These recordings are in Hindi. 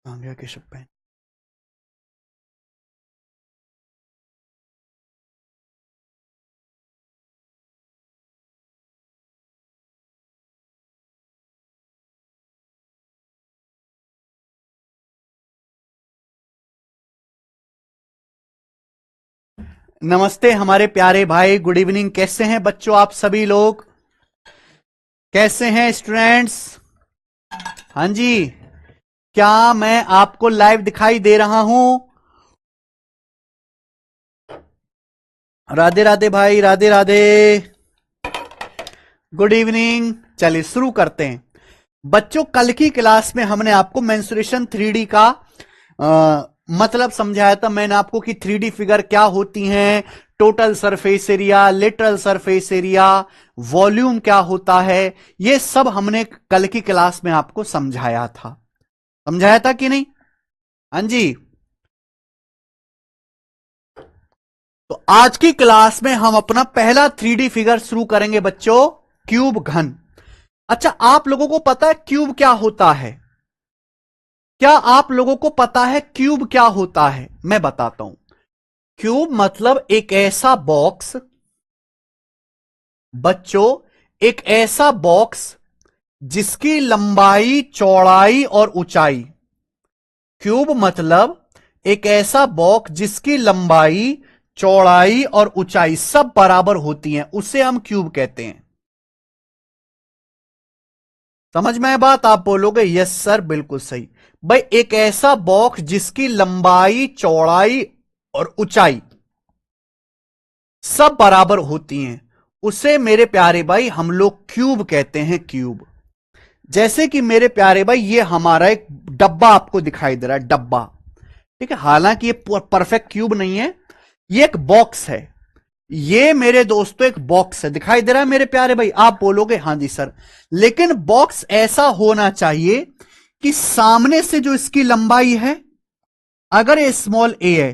कहाँ गया केशव पेन? नमस्ते हमारे प्यारे भाई, गुड इवनिंग। कैसे हैं बच्चों आप सभी लोग? कैसे हैं स्टूडेंट्स? हाँ जी, क्या मैं आपको लाइव दिखाई दे रहा हूं? राधे राधे भाई, राधे राधे, गुड इवनिंग। चलिए शुरू करते हैं बच्चों। कल की क्लास में हमने आपको मेंसुरेशन 3D का मतलब समझाया था। मैंने आपको कि 3D फिगर क्या होती हैं, total surface area, literal surface area, volume क्या होता है, ये सब हमने कल की क्लास में आपको समझाया था। समझाया था कि नहीं? हाँ जी। तो आज की क्लास में हम अपना पहला 3D फिगर शुरू करेंगे बच्चों, क्यूब घन। अच्छा, आप लोगों को पता है क्यूब क्या होता है? क्या आप लोगों को पता है क्यूब क्या होता है? मैं बताता हूं। क्यूब मतलब एक ऐसा बॉक्स, बच्चों, एक ऐसा बॉक्स जिसकी लंबाई, चौड़ाई और ऊंचाई। क्यूब मतलब एक ऐसा बॉक्स जिसकी लंबाई, चौड़ाई और ऊंचाई सब बराबर होती हैं, उसे हम क्यूब कहते हैं। समझ में आए बात? आप बोलोगे यस सर, बिल्कुल सही। भाई, एक ऐसा बॉक्स जिसकी लंबाई, चौड़ाई और ऊंचाई सब बराबर होती हैं, उसे मेरे प्यारे भाई हम लोग क्यूब कहते हैं, क्यूब। जैसे कि मेरे प्यारे भाई, ये हमारा एक डब्बा आपको दिखाई दे रहा है, डब्बा। ठीक है, हालांकि ये परफेक्ट क्यूब नहीं है, ये एक बॉक्स है। ये मेरे दोस्तों एक बॉक्स है, दिखाई दे रहा है मेरे प्यारे भाई? आप बोलोगे हां जी सर, लेकिन बॉक्स ऐसा होना चाहिए कि सामने से जो इसकी लंबाई है, अगर ये स्मॉल ए है,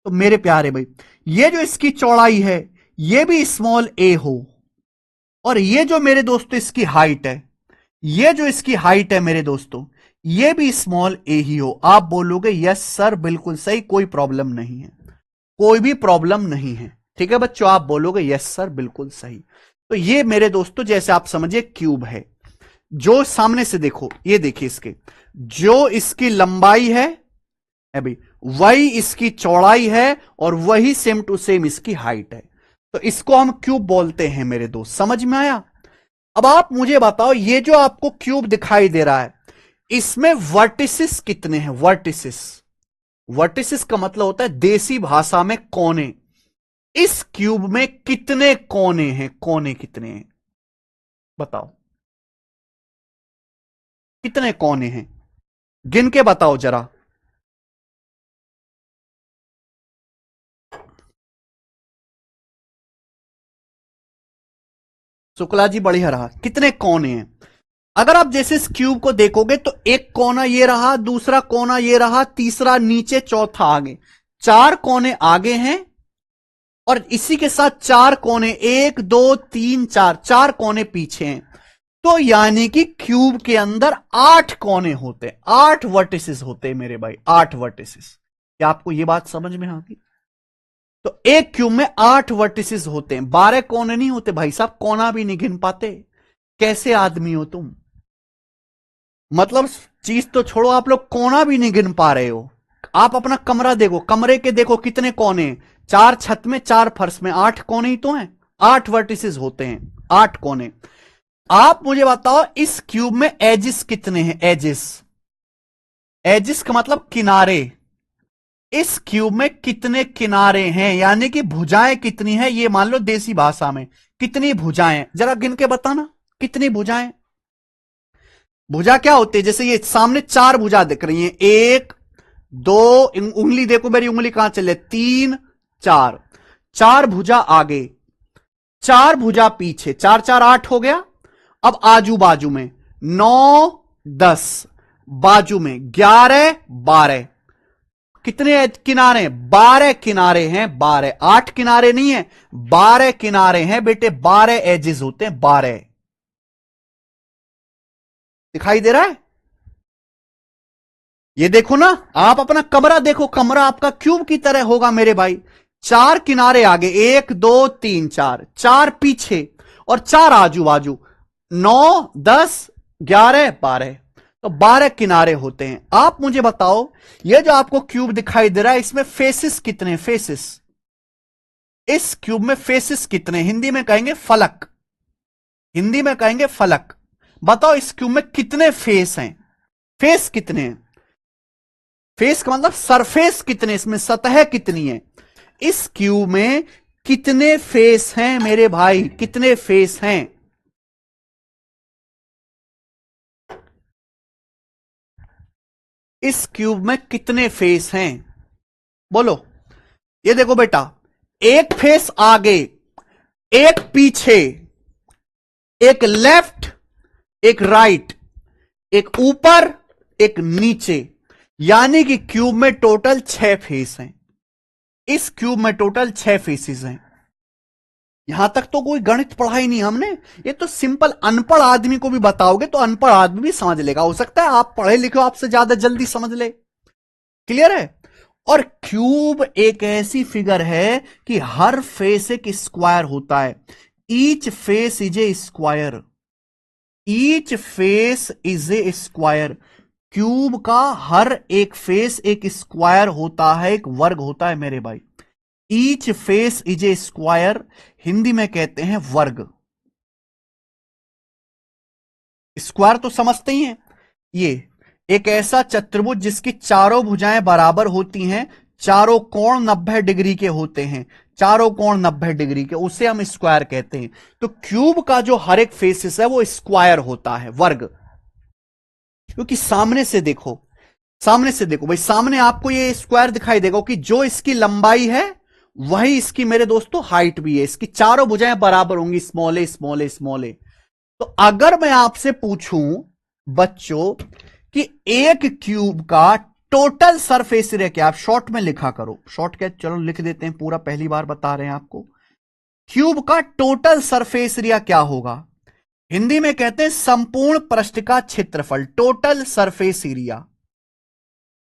तो मेरे प्यारे भाई ये जो इसकी चौड़ाई है, ये भी स्मॉल ए हो, और ये जो मेरे दोस्तों इसकी हाइट है, ये जो इसकी हाइट है मेरे दोस्तों, ये भी स्मॉल ए ही हो। आप बोलोगे यस सर, बिल्कुल सही, कोई प्रॉब्लम नहीं है, कोई भी प्रॉब्लम नहीं है। ठीक है बच्चों, आप बोलोगे यस सर, बिल्कुल सही। तो ये मेरे दोस्तों, जैसे आप समझिए क्यूब है, जो सामने से देखो, ये देखिए इसके, जो इसकी लंबाई है भाई, वही इसकी चौड़ाई है, और वही सेम टू सेम इसकी हाइट है। तो इसको हम क्यूब बोलते हैं मेरे दोस्त। समझ में आया? अब आप मुझे बताओ, ये जो आपको क्यूब दिखाई दे रहा है, इसमें वर्टिसिस कितने हैं? वर्टिसिस, वर्टिसिस का मतलब होता है देसी भाषा में कोने। इस क्यूब में कितने कोने हैं? कोने कितने हैं बताओ? कितने कोने हैं? गिन के बताओ जरा। शुक्ला जी बढ़िया रहा। कितने कोने हैं? अगर आप जैसे इस क्यूब को देखोगे तो एक कोना ये रहा, दूसरा कोना ये रहा, तीसरा नीचे, चौथा आगे। चार कोने आगे हैं, और इसी के साथ चार कोने, एक दो तीन चार, चार कोने पीछे हैं। तो यानी कि क्यूब के अंदर 8 कोने होते हैं, 8 वर्टिसेस होते हैं मेरे भाई, 8 वर्टिसेस। क्या आपको यह बात समझ में आ गई? तो एक क्यूब में 8 वर्टिसेस होते हैं, 12 कोने नहीं होते भाई साहब, कोना भी नहीं गिन पाते। कैसे आदमी हो तुम? मतलब चीज तो छोड़ो, आप लोग कोना भी नहीं गिन पा रहे हो। आप अपना कमरा देखो, कमरे के देखो कितने कोने हैं। 4 छत में, 4 फर्श में, 8 कोने ही तो हैं। 8 वर्टिसेस होते हैं, 8 कोने। आप मुझे बताओ, इस क्यूब में एजिस कितने हैं? एजिस, एजिस का मतलब किनारे। इस क्यूब में कितने किनारे हैं, यानी कि भुजाएं कितनी है, ये मान लो देसी भाषा में। कितनी भुजाएं जरा गिन के बताना, कितनी भुजाएं? भुजा क्या होती है? जैसे ये सामने 4 भुजा दिख रही हैं, एक दो, उंगली देखो मेरी, उंगली कहां चले, 3 4। 4 भुजा आगे, 4 भुजा पीछे, 4 4 8 हो गया। अब आजू बाजू में 9 10, बाजू में 11 12। कितने किनारे? 12 किनारे हैं, 12। 8 किनारे नहीं है, 12 किनारे हैं बेटे, 12 एजेस होते हैं, 12। दिखाई दे रहा है? ये देखो ना, आप अपना कमरा देखो, कमरा आपका क्यूब की तरह होगा मेरे भाई। चार किनारे आगे, 1 2 3 4, चार पीछे और चार आजू बाजू, 9 10 11 12, तो 12 किनारे होते हैं। आप मुझे बताओ, ये जो आपको क्यूब दिखाई दे रहा है, इसमें फेसिस कितने? फेसिस, इस क्यूब में फेसिस कितने? हिंदी में कहेंगे फलक, हिंदी में कहेंगे फलक। बताओ इस क्यूब में कितने फेस हैं? फेस कितने हैं? फेस का मतलब सरफेस कितने, इसमें सतह कितनी है? इस क्यूब में कितने फेस हैं मेरे भाई, कितने फेस हैं? इस क्यूब में कितने फेस हैं? बोलो। ये देखो बेटा, एक फेस आगे, एक पीछे, एक लेफ्ट, एक राइट, एक ऊपर, एक नीचे, यानी कि क्यूब में टोटल 6 फेस हैं। इस क्यूब में टोटल 6 फेसेस हैं। यहां तक तो कोई गणित पढ़ा ही नहीं हमने, ये तो सिंपल अनपढ़ आदमी को भी बताओगे तो अनपढ़ आदमी भी समझ लेगा। हो सकता है आप पढ़े लिखे हो, आपसे ज्यादा जल्दी समझ ले। क्लियर है? और क्यूब एक ऐसी फिगर है कि हर फेस एक स्क्वायर होता है। Each face is a square, each face is a square. Cube का हर एक फेस एक स्क्वायर होता है, एक वर्ग होता है मेरे भाई। Each face is a square, Hindi में कहते हैं वर्ग। स्क्वायर तो समझते ही हैं। ये एक ऐसा चतुर्भुज जिसकी चारों भुजाएं बराबर होती हैं, चारों कोण 90 डिग्री के होते हैं, चारों कोण 90 डिग्री के, उसे हम स्क्वायर कहते हैं। तो क्यूब का जो हर एक फेसिस है वो स्क्वायर होता है, वर्ग। क्योंकि सामने से देखो, सामने से देखो भाई, सामने आपको ये स्क्वायर दिखाई देगा कि जो इसकी लंबाई है वही इसकी मेरे दोस्तों हाइट भी है। इसकी चारों भुजाएं बराबर होंगी, स्मॉल ए स्मॉल ए स्मॉल ए। तो अगर मैं आपसे पूछूं बच्चों कि एक क्यूब का टोटल सरफेस एरिया क्या, आप शॉर्ट में लिखा करो, शॉर्ट क्या, चलो लिख देते हैं, पूरा पहली बार बता रहे हैं आपको। क्यूब का टोटल सरफेस एरिया क्या होगा? हिंदी में कहते हैं संपूर्ण पृष्ठ का क्षेत्रफल, टोटल सरफेस एरिया।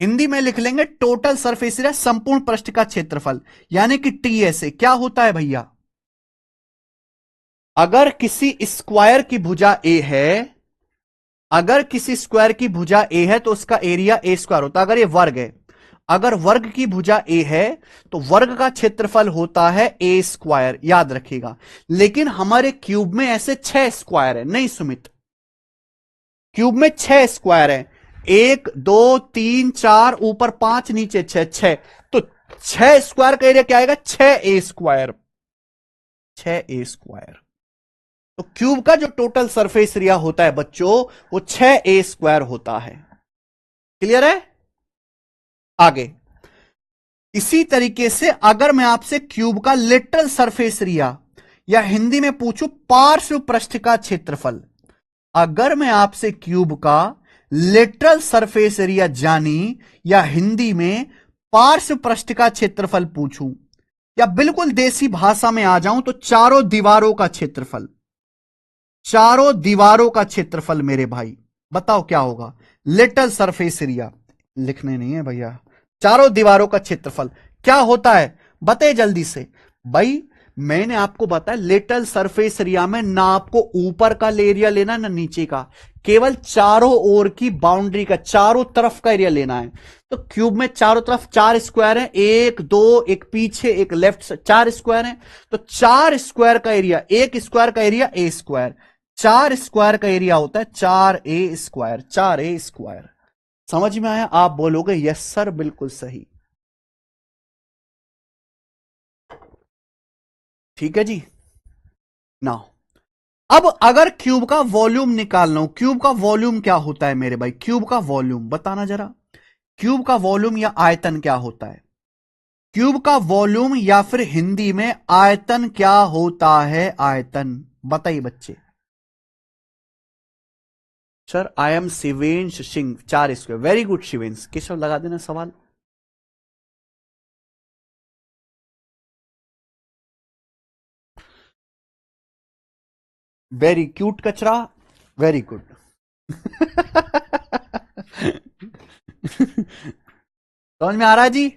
हिंदी में लिख लेंगे टोटल सरफेस एरिया, संपूर्ण पृष्ठ का क्षेत्रफल, यानी कि टीएसए। क्या होता है भैया? अगर किसी स्क्वायर की भुजा ए है, अगर किसी स्क्वायर की भुजा ए है तो उसका एरिया ए स्क्वायर होता है। अगर ये वर्ग है, अगर वर्ग की भुजा ए है तो वर्ग का क्षेत्रफल होता है ए स्क्वायर, याद रखिएगा। लेकिन हमारे क्यूब में ऐसे 6 स्क्वायर है, नहीं सुमित, क्यूब में 6 स्क्वायर है, 1 2 3 4, ऊपर 5, नीचे 6, 6। तो 6 स्क्वायर का एरिया क्या आएगा? 6 ए स्क्वायर, 6 ए स्क्वायर। तो क्यूब का जो टोटल सरफेस एरिया होता है बच्चों, वो 6 ए स्क्वायर होता है। क्लियर है? आगे इसी तरीके से अगर मैं आपसे क्यूब का लेटरल सरफेस एरिया या हिंदी में पूछूं पार्श्व पृष्ठ का क्षेत्रफल, अगर मैं आपसे क्यूब का लेटरल सरफेस एरिया जानी या हिंदी में पार्श्व पृष्ठ का क्षेत्रफल पूछूं, या बिल्कुल देसी भाषा में आ जाऊं तो चारों दीवारों का क्षेत्रफल, चारों दीवारों का क्षेत्रफल मेरे भाई, बताओ क्या होगा? लेटरल सरफेस एरिया लिखने नहीं है भैया, चारों दीवारों का क्षेत्रफल क्या होता है? बताए जल्दी से भाई। मैंने आपको बताया लेटरल सरफेस एरिया में ना आपको ऊपर का एरिया लेना ना नीचे का, केवल चारों ओर की बाउंड्री का, चारों तरफ का एरिया लेना है। तो क्यूब में चारों तरफ 4 स्क्वायर है, 1 2, एक पीछे एक लेफ्ट, 4 स्क्वायर है। तो 4 स्क्वायर का एरिया, एक स्क्वायर का एरिया ए स्क्वायर, 4 स्क्वायर का एरिया होता है 4 ए स्क्वायर, 4 ए स्क्वायर। समझ में आया? आप बोलोगे यस सर, बिल्कुल सही। ठीक है जी। नाउ अब अगर क्यूब का वॉल्यूम निकालना हो, क्यूब का वॉल्यूम क्या होता है मेरे भाई? क्यूब का वॉल्यूम बताना जरा, क्यूब का वॉल्यूम या आयतन क्या होता है? क्यूब का वॉल्यूम या फिर हिंदी में आयतन क्या होता है? आयतन बताइए बच्चे। Sir I am Shivensh Singh, 4 square, very good Shivensh. Keshav लगा देना सवाल। वेरी क्यूट कचरा, वेरी गुड। समझ में आ रहा है जी?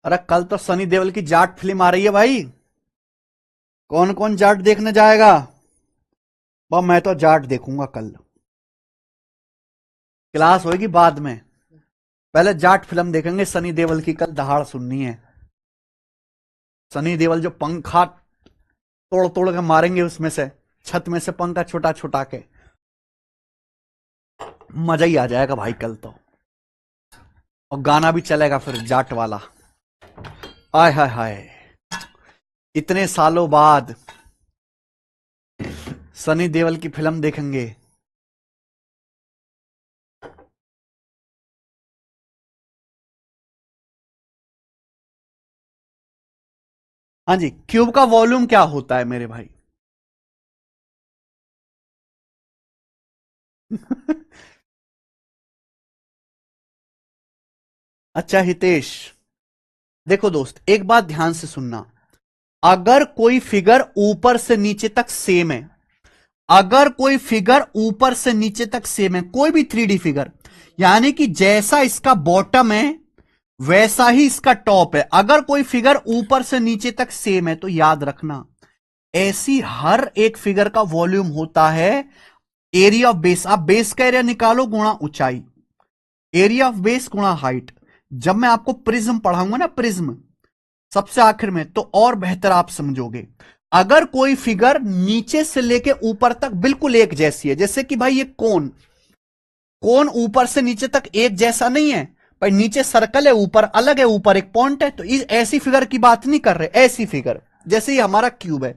अरे कल तो सनी देओल की जाट फिल्म आ रही है भाई। कौन कौन जाट देखने जाएगा? मैं तो जाट देखूंगा कल। क्लास होगी बाद में। पहले जाट फिल्म देखेंगे सनी देओल की, कल दहाड़ सुननी है। सनी देओल जो पंखा तोड़ तोड़ के मारेंगे उसमें से, छत में से पंखा छुटा छुटा के, मजा ही आ जाएगा भाई कल तो। और गाना भी चलेगा फिर जाट वाला। आय हाय हाय, इतने सालों बाद सनी देओल की फिल्म देखेंगे। हाँ जी, क्यूब का वॉल्यूम क्या होता है मेरे भाई? अच्छा हितेश, देखो दोस्त एक बात ध्यान से सुनना। अगर कोई फिगर ऊपर से नीचे तक सेम है, अगर कोई फिगर ऊपर से नीचे तक सेम है, कोई भी 3D फिगर, यानी कि जैसा इसका बॉटम है वैसा ही इसका टॉप है, अगर कोई फिगर ऊपर से नीचे तक सेम है, तो याद रखना ऐसी हर एक फिगर का वॉल्यूम होता है एरिया ऑफ बेस। आप बेस का एरिया निकालो गुणा ऊंचाई, एरिया ऑफ बेस गुणा हाइट। जब मैं आपको प्रिज्म पढ़ाऊंगा ना, प्रिज्म सबसे आखिर में, तो और बेहतर आप समझोगे। अगर कोई फिगर नीचे से लेके ऊपर तक बिल्कुल एक जैसी है, जैसे कि भाई ये कोन, कोन ऊपर से नीचे तक एक जैसा नहीं है भाई, नीचे सर्कल है ऊपर अलग है, ऊपर एक पॉइंट है, तो इस ऐसी फिगर की बात नहीं कर रहे। ऐसी फिगर जैसे ये हमारा क्यूब है,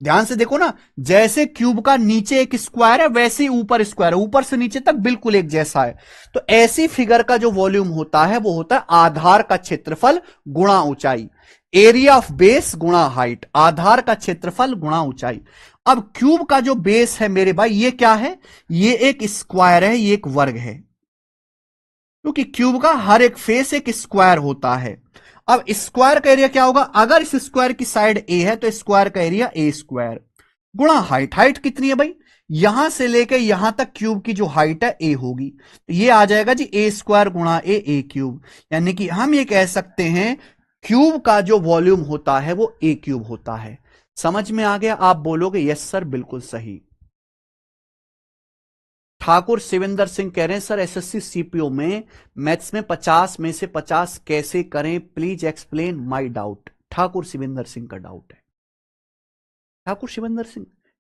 ध्यान से देखो ना, जैसे क्यूब का नीचे एक स्क्वायर है वैसे ही ऊपर स्क्वायर है, ऊपर से नीचे तक बिल्कुल एक जैसा है। तो ऐसी फिगर का जो वॉल्यूम होता है वो होता है आधार का क्षेत्रफल गुणा ऊंचाई, एरिया ऑफ बेस गुणा हाइट, आधार का क्षेत्रफल गुणा ऊंचाई। अब क्यूब का जो बेस है मेरे भाई, ये क्या है? ये एक स्क्वायर है, ये एक वर्ग है, क्योंकि क्यूब का हर एक फेस एक स्क्वायर होता है। अब स्क्वायर का एरिया क्या होगा? अगर इस स्क्वायर की साइड ए है तो स्क्वायर का एरिया ए स्क्वायर गुणा हाइट। हाइट कितनी है भाई? यहां से लेकर यहां तक क्यूब की जो हाइट है ए होगी, तो ये आ जाएगा जी ए स्क्वायर गुणा ए क्यूब। यानी कि हम ये कह सकते हैं क्यूब का जो वॉल्यूम होता है वो ए क्यूब होता है। समझ में आ गया? आप बोलोगे यस सर बिल्कुल सही। ठाकुर शिवेंद्र सिंह कह रहे हैं सर एसएससी सीपीओ में मैथ्स में 50 में से 50 कैसे करें, please explain my doubt. Thakur Shivendra Singh का डाउट है। ठाकुर शिवेंद्र सिंह,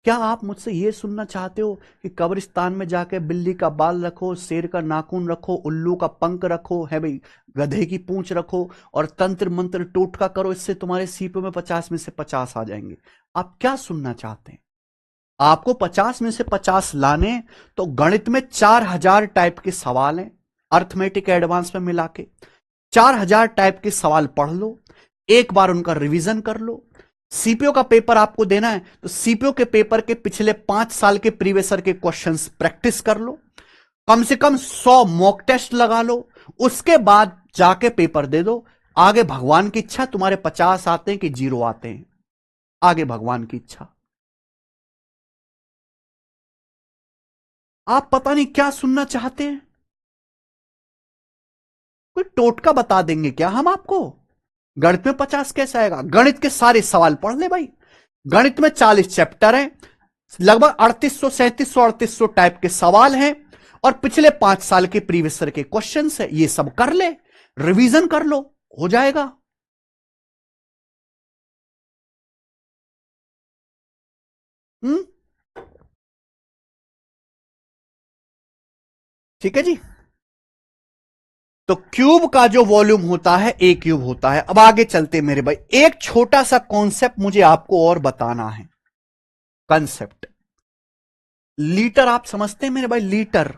क्या आप मुझसे यह सुनना चाहते हो कि कब्रिस्तान में जाके बिल्ली का बाल रखो, शेर का नाखून रखो, उल्लू का पंख रखो, है भाई, गधे की पूंछ रखो और तंत्र मंत्र टोटका करो, इससे तुम्हारे सीपीओ में 50 में से 50 आ जाएंगे? आप क्या सुनना चाहते हैं? आपको 50 में से 50 लाने, तो गणित में 4000 टाइप के सवाल हैं, अर्थमेटिक एडवांस में मिला के 4000 टाइप के सवाल पढ़ लो, एक बार उनका रिवीजन कर लो। सीपीओ का पेपर आपको देना है तो सीपीओ के पेपर के पिछले 5 साल के प्रीवियसर के क्वेश्चंस प्रैक्टिस कर लो, कम से कम 100 मॉक टेस्ट लगा लो, उसके बाद जाके पेपर दे दो। आगे भगवान की इच्छा, तुम्हारे 50 आते हैं कि 0 आते हैं, आगे भगवान की इच्छा। आप पता नहीं क्या सुनना चाहते हैं? कोई टोटका बता देंगे क्या हम आपको? गणित में 50 कैसे आएगा? गणित के सारे सवाल पढ़ ले भाई। गणित में 40 चैप्टर हैं, लगभग 3800 3700 3800 टाइप के सवाल हैं, और पिछले 5 साल के प्रीवियस के क्वेश्चन है, ये सब कर ले, रिवीजन कर लो, हो जाएगा। हम्म, ठीक है जी। तो क्यूब का जो वॉल्यूम होता है ए क्यूब होता है। अब आगे चलते मेरे भाई, एक छोटा सा कॉन्सेप्ट मुझे आपको और बताना है। कंसेप्ट लीटर आप समझते हैं मेरे भाई? लीटर,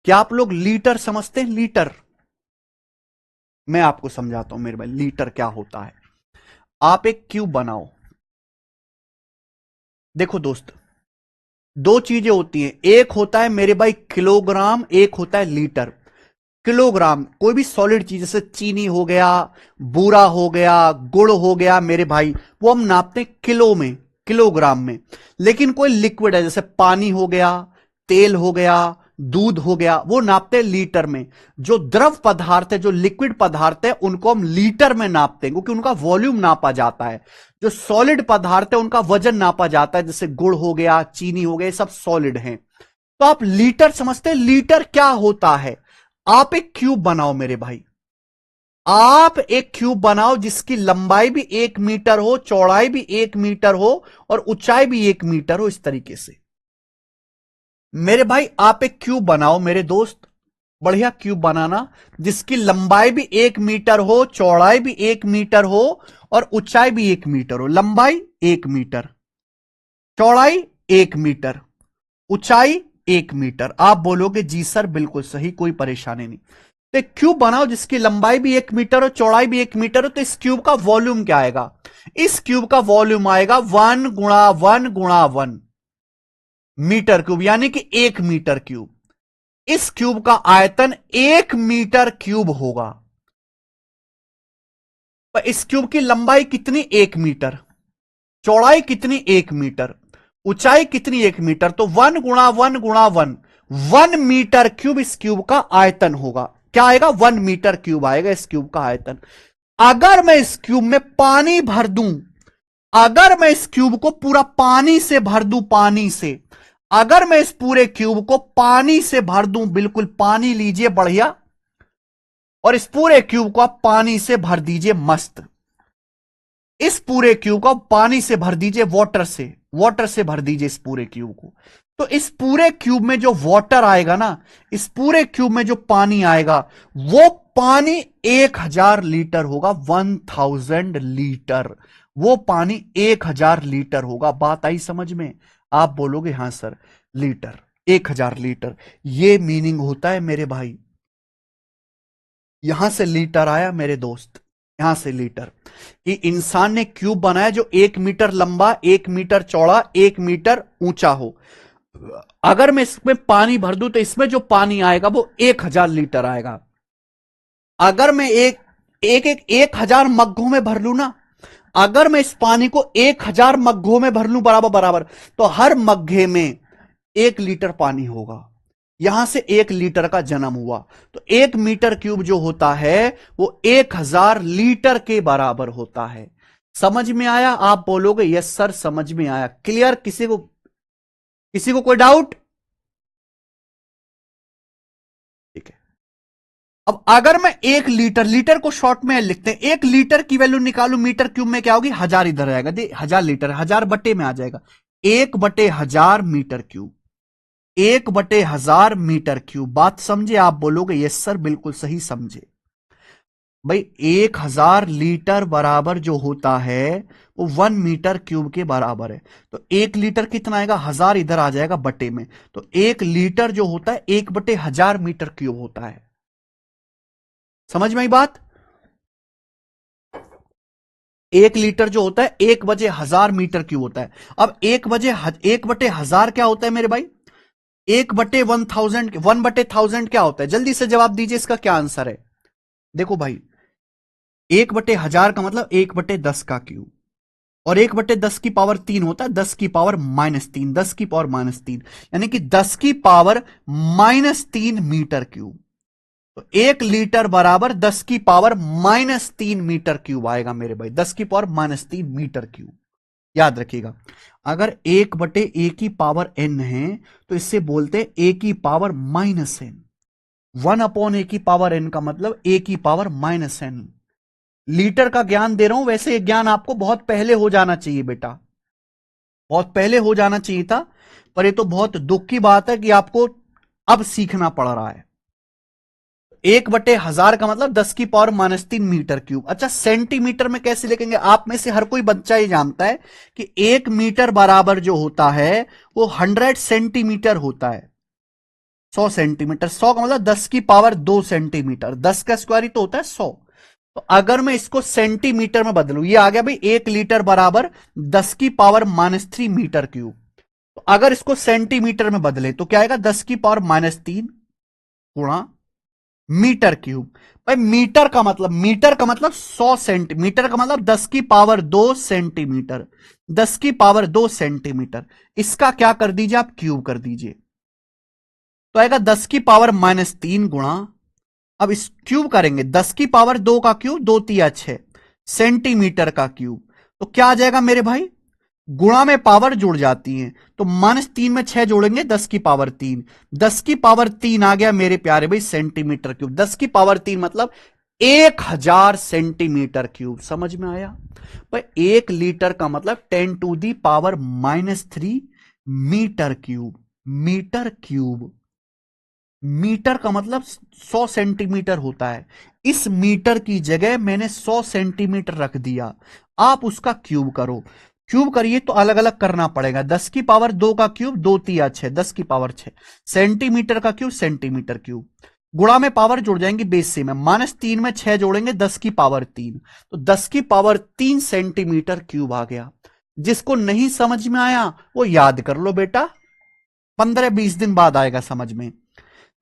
क्या आप लोग लीटर समझते हैं? लीटर मैं आपको समझाता हूं मेरे भाई, लीटर क्या होता है। आप एक क्यूब बनाओ, देखो दोस्त, दो चीजें होती हैं, एक होता है मेरे भाई किलोग्राम, एक होता है लीटर। किलोग्राम। कोई भी सॉलिड चीज जैसे चीनी हो गया, बूरा हो गया, गुड़ हो गया मेरे भाई, वो हम नापते हैं किलो में, किलोग्राम में। लेकिन कोई लिक्विड है जैसे पानी हो गया, तेल हो गया, दूध हो गया, वो नापते हैं लीटर में। जो द्रव पदार्थ है, जो लिक्विड पदार्थ है, उनको हम लीटर में नापते हैं क्योंकि उनका वॉल्यूम नापा जाता है। जो सॉलिड पदार्थ है उनका वजन नापा जाता है, जैसे गुड़ हो गया, चीनी हो गया, ये सब सॉलिड हैं। तो आप लीटर समझते हैं? लीटर क्या होता है? आप एक क्यूब बनाओ मेरे भाई, आप एक क्यूब बनाओ जिसकी लंबाई भी 1 मीटर हो, चौड़ाई भी 1 मीटर हो और ऊंचाई भी 1 मीटर हो। इस तरीके से मेरे भाई आप एक क्यूब बनाओ मेरे दोस्त, बढ़िया क्यूब बनाना जिसकी लंबाई भी 1 मीटर हो, चौड़ाई भी 1 मीटर हो और ऊंचाई भी 1 मीटर हो। लंबाई 1 मीटर, चौड़ाई 1 मीटर, ऊंचाई 1 मीटर। आप बोलोगे जी सर बिल्कुल सही, कोई परेशानी नहीं। तो एक क्यूब बनाओ जिसकी लंबाई भी 1 मीटर हो, चौड़ाई भी 1 मीटर हो। तो इस क्यूब का वॉल्यूम क्या आएगा? इस क्यूब का वॉल्यूम आएगा 1 × 1 × 1 मीटर क्यूब, यानी कि 1 मीटर क्यूब। इस क्यूब का आयतन 1 मीटर क्यूब होगा। पर इस क्यूब की लंबाई कितनी? 1 मीटर, चौड़ाई कितनी? 1 मीटर, ऊंचाई कितनी? 1 मीटर। तो 1 × 1 × 1, 1 मीटर क्यूब इस क्यूब का आयतन होगा। क्या आएगा? 1 मीटर क्यूब आएगा इस क्यूब का आयतन। अगर मैं इस क्यूब में पानी भर दूं, अगर मैं इस क्यूब को पूरा पानी से भर दूं, पानी से, अगर मैं इस पूरे क्यूब को पानी से भर दूं, बिल्कुल पानी लीजिए बढ़िया, और इस पूरे क्यूब को आप पानी से भर दीजिए मस्त। इस पूरे क्यूब को पानी से भर दीजिए, वाटर से भर दीजिए इस पूरे क्यूब को। तो इस पूरे क्यूब में जो वाटर आएगा ना, इस पूरे क्यूब में जो पानी आएगा, वो पानी 1000 लीटर होगा। 1000 लीटर, वो पानी 1000 लीटर होगा। बात आई समझ में? आप बोलोगे हां सर, लीटर, 1000 लीटर, ये मीनिंग होता है मेरे भाई। यहां से लीटर आया मेरे दोस्त, यहां से लीटर, कि इंसान ने क्यूब बनाया जो 1 मीटर लंबा, 1 मीटर चौड़ा, 1 मीटर ऊंचा हो। अगर मैं इसमें पानी भर दूं तो इसमें जो पानी आएगा वो 1000 लीटर आएगा। अगर मैं एक हजार मग्घों में भर लूं ना, अगर मैं इस पानी को 1000 मग्घों में भर लूं बराबर बराबर, तो हर मग्घे में 1 लीटर पानी होगा। यहां से 1 लीटर का जन्म हुआ। तो 1 मीटर क्यूब जो होता है वो 1000 लीटर के बराबर होता है। समझ में आया? आप बोलोगे यस सर समझ में आया। क्लियर? किसी को कोई डाउट? ठीक है। अब अगर मैं 1 लीटर, लीटर को शॉर्ट में लिखते हैं, 1 लीटर की वैल्यू निकालू मीटर क्यूब में, क्या होगी? 1000 इधर आएगा, 1000 लीटर, 1000 बटे में आ जाएगा, 1/1000 मीटर क्यूब, 1/1000 मीटर क्यूब। बात समझे? आप बोलोगे यस सर बिल्कुल सही समझे। भाई 1000 लीटर बराबर जो होता है वो 1 मीटर क्यूब के बराबर है। तो 1 लीटर कितना आएगा? 1000 इधर आ जाएगा बटे में। तो 1 लीटर जो होता है 1/1000 मीटर क्यूब होता है। समझ में आई बात? 1 लीटर जो होता है 1/1000 मीटर क्यूब होता है। अब 1/1000 क्या होता है मेरे भाई? 1/1000, 1/1000 क्या होता है? जल्दी से जवाब दीजिए, इसका क्या आंसर है? देखो भाई, 1/1000 का मतलब 1/10 का क्यूब, और 1/10 की पावर 3 होता है, 10 की पावर -3, 10 की पावर -3, यानी कि 10 की पावर -3 मीटर क्यूब। तो 1 लीटर बराबर 10 की पावर -3 मीटर क्यूब आएगा मेरे भाई, 10 की पावर-3 मीटर क्यूब। याद रखिएगा, अगर 1/a की पावर n है तो इससे बोलते हैं a की पावर-n। 1/a की पावर n का मतलब a की पावर-n। लीटर का ज्ञान दे रहा हूं, वैसे ये ज्ञान आपको बहुत पहले हो जाना चाहिए बेटा, बहुत पहले हो जाना चाहिए था, पर ये तो बहुत दुख की बात है कि आपको अब सीखना पड़ रहा है। 1/1000 का मतलब 10 की पावर-3 मीटर क्यूब। अच्छा, सेंटीमीटर में कैसे लिखेंगे? आप में से हर कोई बच्चा ये जानता है कि 1 मीटर बराबर जो होता है वो 100 सेंटीमीटर होता है, 100 सेंटीमीटर। 100 का मतलब 10 की पावर-2 सेंटीमीटर, 10 का स्क्वायर ही तो होता है 100। तो अगर मैं इसको सेंटीमीटर में बदलूं, ये आ गया भाई 1 लीटर बराबर 10 की पावर-3 मीटर क्यूब। तो अगर इसको सेंटीमीटर में बदले तो क्या आएगा? 10 की पावर-3 गुणा मीटर क्यूब। भाई मीटर का मतलब 100 सेंटीमीटर का मतलब 10 की पावर 2 सेंटीमीटर, 10 की पावर 2 सेंटीमीटर। इसका क्या कर दीजिए आप, क्यूब कर दीजिए, तो आएगा 10 की पावर -3 गुणा, अब इस क्यूब करेंगे 10 की पावर 2 का क्यूब, 2 तिया 6 सेंटीमीटर का क्यूब, तो क्या आ जाएगा मेरे भाई, गुणा में पावर जुड़ जाती है, तो -3 में 6 जोड़ेंगे 10 की पावर 3, 10 की पावर 3 आ गया मेरे प्यारे भाई सेंटीमीटर क्यूब। 10 की पावर 3 मतलब 1000 सेंटीमीटर क्यूब। समझ में आया भाई? 1 लीटर का मतलब 10⁻³ metre cube. Metre cube, metre का मतलब 100 सेंटीमीटर होता है, इस मीटर की जगह मैंने 100 सेंटीमीटर रख दिया। आप उसका क्यूब करो, क्यूब करिए तो अलग अलग करना पड़ेगा। 10 की पावर 2 का क्यूब 2 तिया 6, 10 की पावर 6 सेंटीमीटर का क्यूब, सेंटीमीटर क्यूब, गुणा में पावर जुड़ जाएंगी बेस से में, -3 में 6 जोड़ेंगे 10 की पावर 3, तो 10 की पावर 3 सेंटीमीटर क्यूब आ गया। जिसको नहीं समझ में आया वो याद कर लो बेटा, 15-20 दिन बाद आएगा समझ में।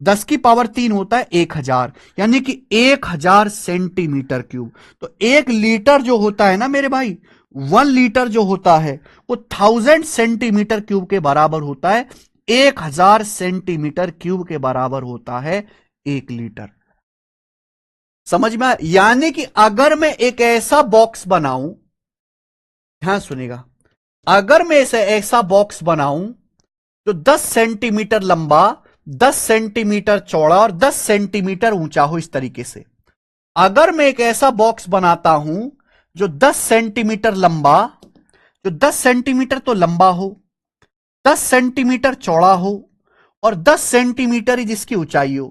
10 की पावर 3 होता है 1000, यानी कि 1000 सेंटीमीटर क्यूब। तो 1 लीटर जो होता है ना मेरे भाई, 1 लीटर जो होता है वो 1000 सेंटीमीटर क्यूब के बराबर होता है, 1000 सेंटीमीटर क्यूब के बराबर होता है 1 लीटर। समझ में आया? यानी कि अगर मैं एक ऐसा बॉक्स बनाऊं, ध्यान सुनिएगा, अगर मैं ऐसा ऐसा बॉक्स बनाऊं जो 10 सेंटीमीटर लंबा, 10 सेंटीमीटर चौड़ा और 10 सेंटीमीटर ऊंचा हो, इस तरीके से अगर मैं एक ऐसा बॉक्स बनाता हूं जो 10 सेंटीमीटर लंबा, जो 10 सेंटीमीटर तो लंबा हो, 10 सेंटीमीटर चौड़ा हो और 10 सेंटीमीटर ही जिसकी ऊंचाई हो,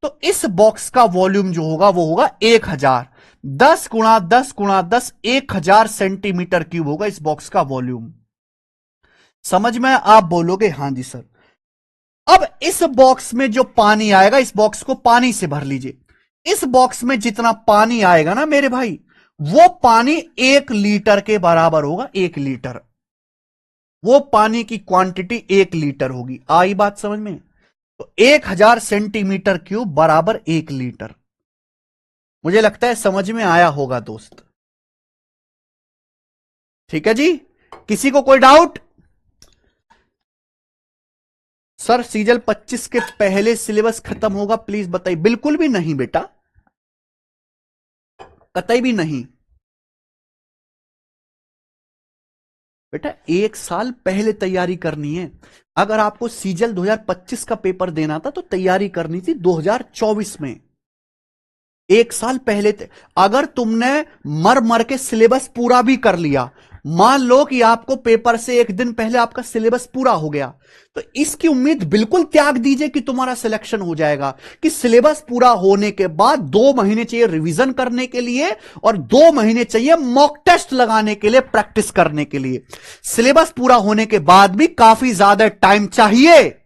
तो इस बॉक्स का वॉल्यूम जो होगा वो होगा 1000। 10 गुणा 10 गुणा 10, 1000 सेंटीमीटर क्यूब होगा इस बॉक्स का वॉल्यूम। समझ में? आप बोलोगे हां जी सर। अब इस बॉक्स में जो पानी आएगा, इस बॉक्स को पानी से भर लीजिए, इस बॉक्स में जितना पानी आएगा ना मेरे भाई, वो पानी 1 लीटर के बराबर होगा। 1 लीटर, वो पानी की क्वांटिटी 1 लीटर होगी। आई बात समझ में? तो 1000 सेंटीमीटर क्यूब बराबर 1 लीटर। मुझे लगता है समझ में आया होगा दोस्त। ठीक है जी, किसी को कोई डाउट? सर सीजल 25 के पहले सिलेबस खत्म होगा, प्लीज बताइए। बिल्कुल भी नहीं बेटा, कतई भी नहीं बेटा, 1 साल पहले तैयारी करनी है। अगर आपको सीजल 2025 का पेपर देना था तो तैयारी करनी थी 2024 में, 1 साल पहले अगर तुमने मर मर के सिलेबस पूरा भी कर लिया, मान लो कि आपको पेपर से 1 दिन पहले आपका सिलेबस पूरा हो गया, तो इसकी उम्मीद बिल्कुल त्याग दीजिए कि तुम्हारा सिलेक्शन हो जाएगा। कि सिलेबस पूरा होने के बाद 2 महीने चाहिए रिवीजन करने के लिए और 2 महीने चाहिए मॉक टेस्ट लगाने के लिए, प्रैक्टिस करने के लिए। सिलेबस पूरा होने के बाद भी काफी ज्यादा टाइम चाहिए।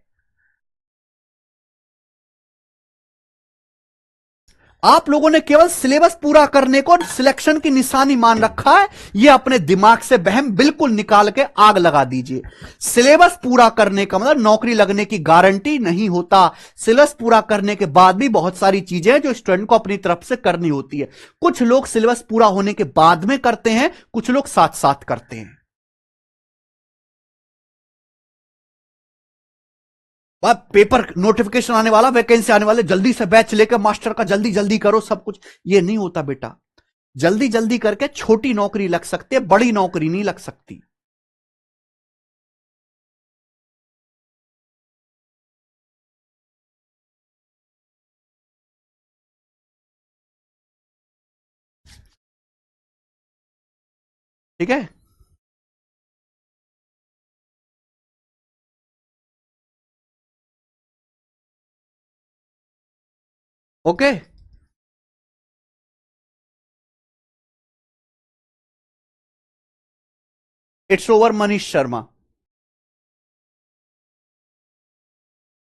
आप लोगों ने केवल सिलेबस पूरा करने को सिलेक्शन की निशानी मान रखा है। यह अपने दिमाग से वहम बिल्कुल निकाल के आग लगा दीजिए। सिलेबस पूरा करने का मतलब नौकरी लगने की गारंटी नहीं होता। सिलेबस पूरा करने के बाद भी बहुत सारी चीजें हैं जो स्टूडेंट को अपनी तरफ से करनी होती है। कुछ लोग सिलेबस पूरा होने के बाद में करते हैं, कुछ लोग साथ साथ करते हैं। पेपर नोटिफिकेशन आने वाला, वैकेंसी आने वाले, जल्दी से बैच लेकर मास्टर का जल्दी जल्दी करो सब कुछ, ये नहीं होता बेटा। जल्दी जल्दी करके छोटी नौकरी लग सकती है, बड़ी नौकरी नहीं लग सकती। ठीक है, okay. It's over Manish Sharma.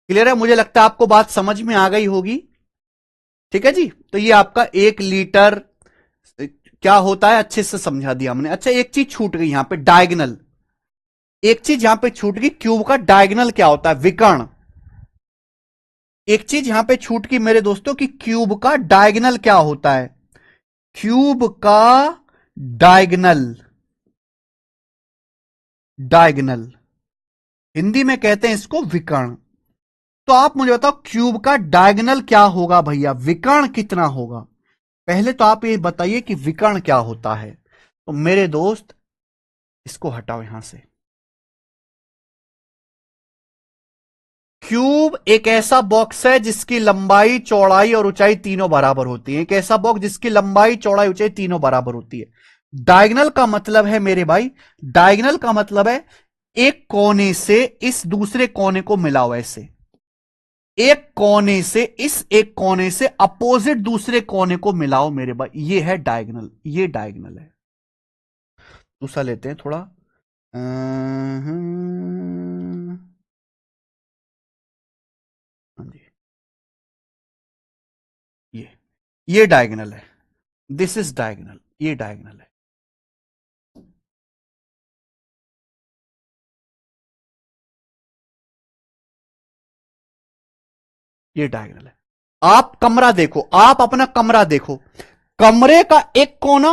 Clear है? मुझे लगता है आपको बात समझ में आ गई होगी। ठीक है जी, तो ये आपका 1 लीटर क्या होता है अच्छे से समझा दिया हमने। अच्छा, एक चीज छूट गई यहां पे, डायगनल। एक चीज यहां पे छूट गई, क्यूब का डायगनल क्या होता है? विकर्ण। एक चीज यहां पे छूट की मेरे दोस्तों कि क्यूब का डायगोनल क्या होता है। क्यूब का डायगोनल, डायगोनल हिंदी में कहते हैं इसको विकर्ण। तो आप मुझे बताओ क्यूब का डायगोनल क्या होगा भैया, विकर्ण कितना होगा। पहले तो आप ये बताइए कि विकर्ण क्या होता है। तो मेरे दोस्त इसको हटाओ यहां से। क्यूब एक ऐसा बॉक्स है जिसकी लंबाई चौड़ाई और ऊंचाई तीनों बराबर होती है। एक ऐसा बॉक्स जिसकी लंबाई चौड़ाई ऊंचाई तीनों बराबर होती है। डायगोनल का मतलब है मेरे भाई, डायगोनल का मतलब है एक कोने से इस दूसरे कोने को मिलाओ ऐसे, एक कोने से इस एक कोने से अपोजिट दूसरे कोने को मिलाओ मेरे भाई, ये है डायगोनल, ये डायगोनल है। दूसरा लेते हैं थोड़ा। हाँ जी, ये ये डायगोनल है, दिस इज डायगोनल, ये डायगोनल है। ये डायगोनल है। आप कमरा देखो, आप अपना कमरा देखो, कमरे का एक कोना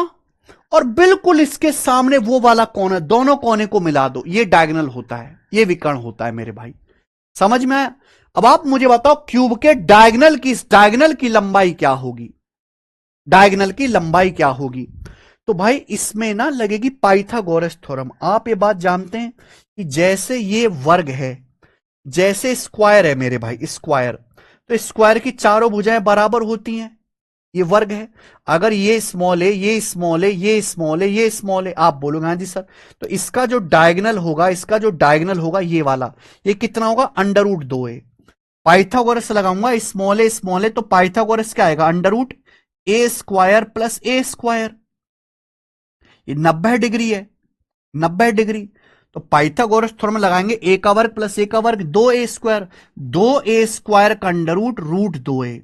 और बिल्कुल इसके सामने वो वाला कोना, दोनों कोने को मिला दो, ये डायगोनल होता है, ये विकर्ण होता है मेरे भाई। समझ में आया। अब आप मुझे बताओ क्यूब के डायगोनल की लंबाई क्या होगी, डायगोनल की लंबाई क्या होगी। तो भाई इसमें ना लगेगी पाइथागोरस थ्योरम। आप ये बात जानते हैं कि जैसे ये वर्ग है, जैसे स्क्वायर है मेरे भाई, स्क्वायर, तो स्क्वायर की चारों भुजाएं बराबर होती हैं, ये वर्ग है। अगर ये स्मॉल है, ये स्मॉल है, ये स्मॉल है, ये स्मॉल है, आप बोलोगे हाँ जी सर, तो इसका जो डायगोनल होगा, इसका जो डायगोनल होगा ये वाला, ये कितना होगा, अंडर रूट 2 है। पाइथागोरस लगाऊंगा, स्मॉल है तो पाइथागोरस क्या आएगा, अंडर रूट ए स्क्वायर प्लस ए स्क्वायर, ये 90 डिग्री है, 90 डिग्री। तो पाइथागोरस थ्योरम लगाएंगे, ए का वर्ग प्लस ए का वर्ग 2a², 2a² का अंडर रूट रूट 2a।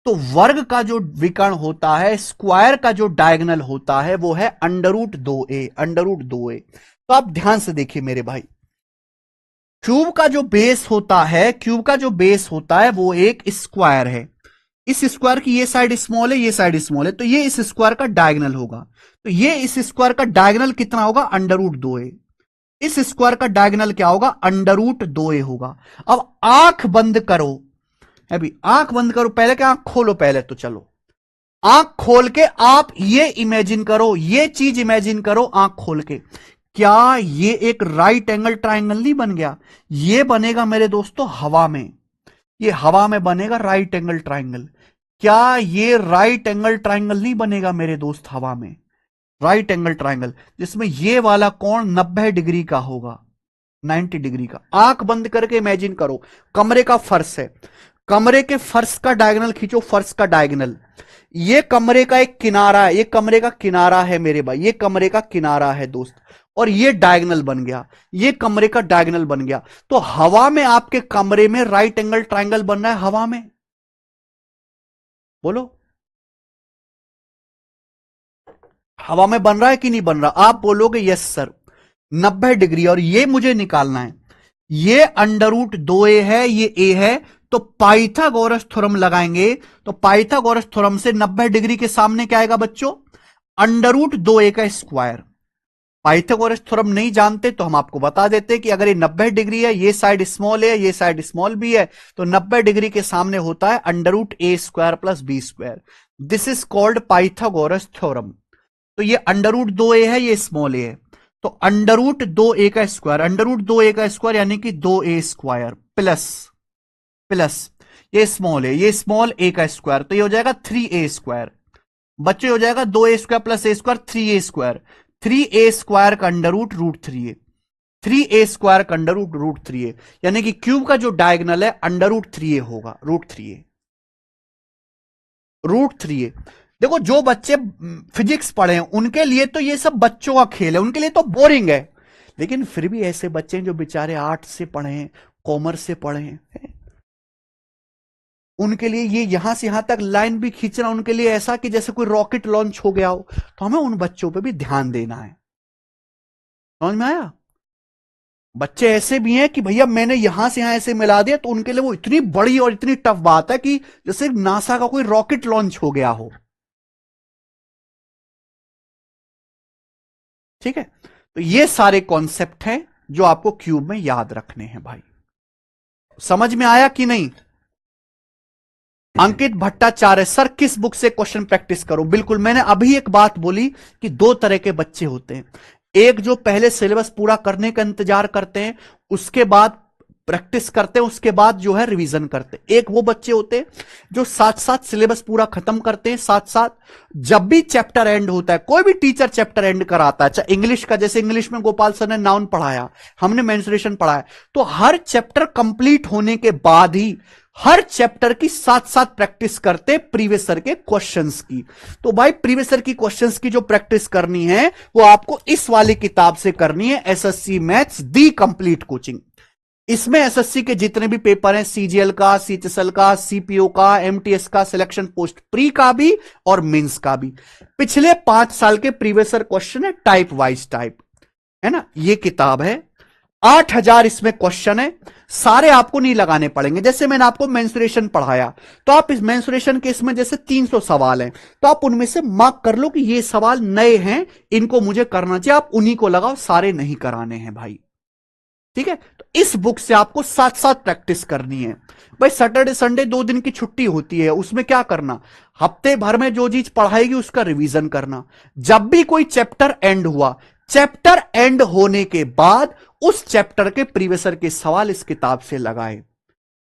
तो वर्ग का जो विकर्ण होता है, स्क्वायर का जो डायगोनल होता है वो है under root 2a, under root 2a। तो आप ध्यान से देखिए मेरे भाई, क्यूब का जो बेस होता है, क्यूब का जो बेस होता है वो एक स्क्वायर है। इस स्क्वायर की ये साइड स्मॉल है, ये साइड स्मॉल है, तो ये इस स्क्वायर का डायगोनल होगा। तो ये इस स्क्वायर का डायगोनल कितना होगा, अंडर रूट 2a। इस स्क्वायर का डायगोनल क्या होगा, अंडर रूट 2a होगा। अब आंख बंद करो, अभी आंख बंद करो, पहले क्या आंख खोलो, पहले तो चलो आंख खोल के आप ये इमेजिन करो, ये चीज इमेजिन करो आंख खोल के, क्या ये एक राइट एंगल ट्राइंगल नहीं बन गया। ये बनेगा मेरे दोस्तों हवा में, ये हवा में बनेगा राइट एंगल ट्राइंगल। क्या ये राइट एंगल ट्राइंगल नहीं बनेगा मेरे दोस्त हवा में, राइट एंगल ट्राइंगल जिसमें ये वाला कोण 90 डिग्री का होगा, 90 डिग्री का। आंख बंद करके इमेजिन करो, कमरे का फर्श है, कमरे के फर्श का डायगोनल खींचो, फर्श का डायगोनल, ये कमरे का एक किनारा है, ये कमरे का किनारा है मेरे भाई, ये कमरे का किनारा है दोस्त, और ये डायगोनल बन गया, ये कमरे का डायगोनल बन गया। तो हवा में आपके कमरे में राइट एंगल ट्राइंगल बन रहा है, हवा में, बोलो हवा में बन रहा है कि नहीं बन रहा। आप बोलोगे यस सर, 90 डिग्री, और ये मुझे निकालना है, ये अंडर रूट 2a है, ये a है। तो पाइथागोरस थ्योरम लगाएंगे, तो पाइथागोरस थ्योरम से 90 डिग्री के सामने क्या आएगा बच्चों, अंडर रूट 2a का स्क्वायर। पाइथागोरस थ्योरम नहीं जानते तो हम आपको बता देते कि अगर ये 90 डिग्री है, ये साइड स्मॉल है, ये साइड स्मॉल भी है, तो 90 डिग्री के सामने होता है under root a² plus b²। This is called Pythagoras theorem. तो ये अंडर रूट 2a है, ये स्मॉल ए है, तो अंडर रूट 2a का स्क्वायर, अंडर रूट 2a का स्क्वायर यानी कि 2a² प्लस प्लस ये स्मॉल है, ये स्मॉल ए का स्क्वायर, तो ये हो जाएगा 3a²। बच्चे हो जाएगा 2a² plus a² 3a², 3a² का under root root 3a, 3a² का अंडर रूट रूट 3a, यानी कि क्यूब का जो डायगोनल है अंडर रूट 3a होगा, रूट 3a, रूट 3a। देखो जो बच्चे फिजिक्स पढ़े हैं उनके लिए तो ये सब बच्चों का खेल है, उनके लिए तो बोरिंग है, लेकिन फिर भी ऐसे बच्चे हैं जो बेचारे आर्ट से पढ़े हैं, कॉमर्स से पढ़े हैं, उनके लिए ये यहां से यहां तक लाइन भी खींचना उनके लिए ऐसा कि जैसे कोई रॉकेट लॉन्च हो गया हो। तो हमें उन बच्चों पे भी ध्यान देना है। समझ में आया। बच्चे ऐसे भी हैं कि भैया मैंने यहां से यहां ऐसे मिला दिया, तो उनके लिए वो इतनी बड़ी और इतनी टफ बात है कि जैसे नासा का कोई रॉकेट लॉन्च हो गया हो। ठीक है, तो ये सारे कॉन्सेप्ट हैं जो आपको क्यूब में याद रखने हैं भाई। समझ में आया कि नहीं? अंकित भट्टाचार्य, सर किस बुक से क्वेश्चन प्रैक्टिस करो? बिल्कुल, मैंने अभी एक बात बोली कि दो तरह के बच्चे होते हैं। एक जो पहले सिलेबस पूरा करने का इंतजार करते हैं, उसके बाद प्रैक्टिस करते हैं, उसके बाद जो है रिवीजन करते हैं। एक वो बच्चे होते हैं जो साथ साथ सिलेबस पूरा खत्म करते हैं, साथ साथ जब भी चैप्टर एंड होता है, कोई भी टीचर चैप्टर एंड कराता है, चाहे इंग्लिश का, जैसे इंग्लिश में गोपाल सर ने नाउन पढ़ाया, हमने मेंसुरेशन पढ़ाया, तो हर चैप्टर कंप्लीट होने के बाद ही हर चैप्टर की साथ साथ प्रैक्टिस करते प्रीवियस ईयर के क्वेश्चंस की। तो भाई प्रीवियस ईयर की क्वेश्चंस की जो प्रैक्टिस करनी है वो आपको इस वाली किताब से करनी है, एसएससी मैथ्स दी कंप्लीट कोचिंग। इसमें एसएससी के जितने भी पेपर हैं, सीजीएल का, सीएचएसएल का, सीपीओ का, एमटीएस का, सिलेक्शन पोस्ट प्री का भी और मेंस का भी, पिछले 5 साल के प्रीवियस ईयर क्वेश्चन है, टाइप वाइज टाइप, है ना। ये किताब है, 8000 इसमें क्वेश्चन है, सारे आपको नहीं लगाने पड़ेंगे। जैसे मैंने आपको मेंसुरेशन पढ़ाया, तो आप इस मेंसुरेशन के इसमें जैसे 300 सवाल हैं, तो आप उनमें से मार्क कर लो कि ये सवाल नए हैं, इनको मुझे करना चाहिए, आप उन्हीं को लगाओ, सारे नहीं कराने हैं भाई। ठीक है, तो इस बुक से आपको साथ साथ प्रैक्टिस करनी है भाई। सैटरडे संडे 2 दिन की छुट्टी होती है, उसमें क्या करना, हफ्ते भर में जो चीज पढ़ाएगी उसका रिवीजन करना। जब भी कोई चैप्टर एंड हुआ, चैप्टर एंड होने के बाद उस चैप्टर के प्रीवियस ईयर के सवाल इस किताब से लगाए।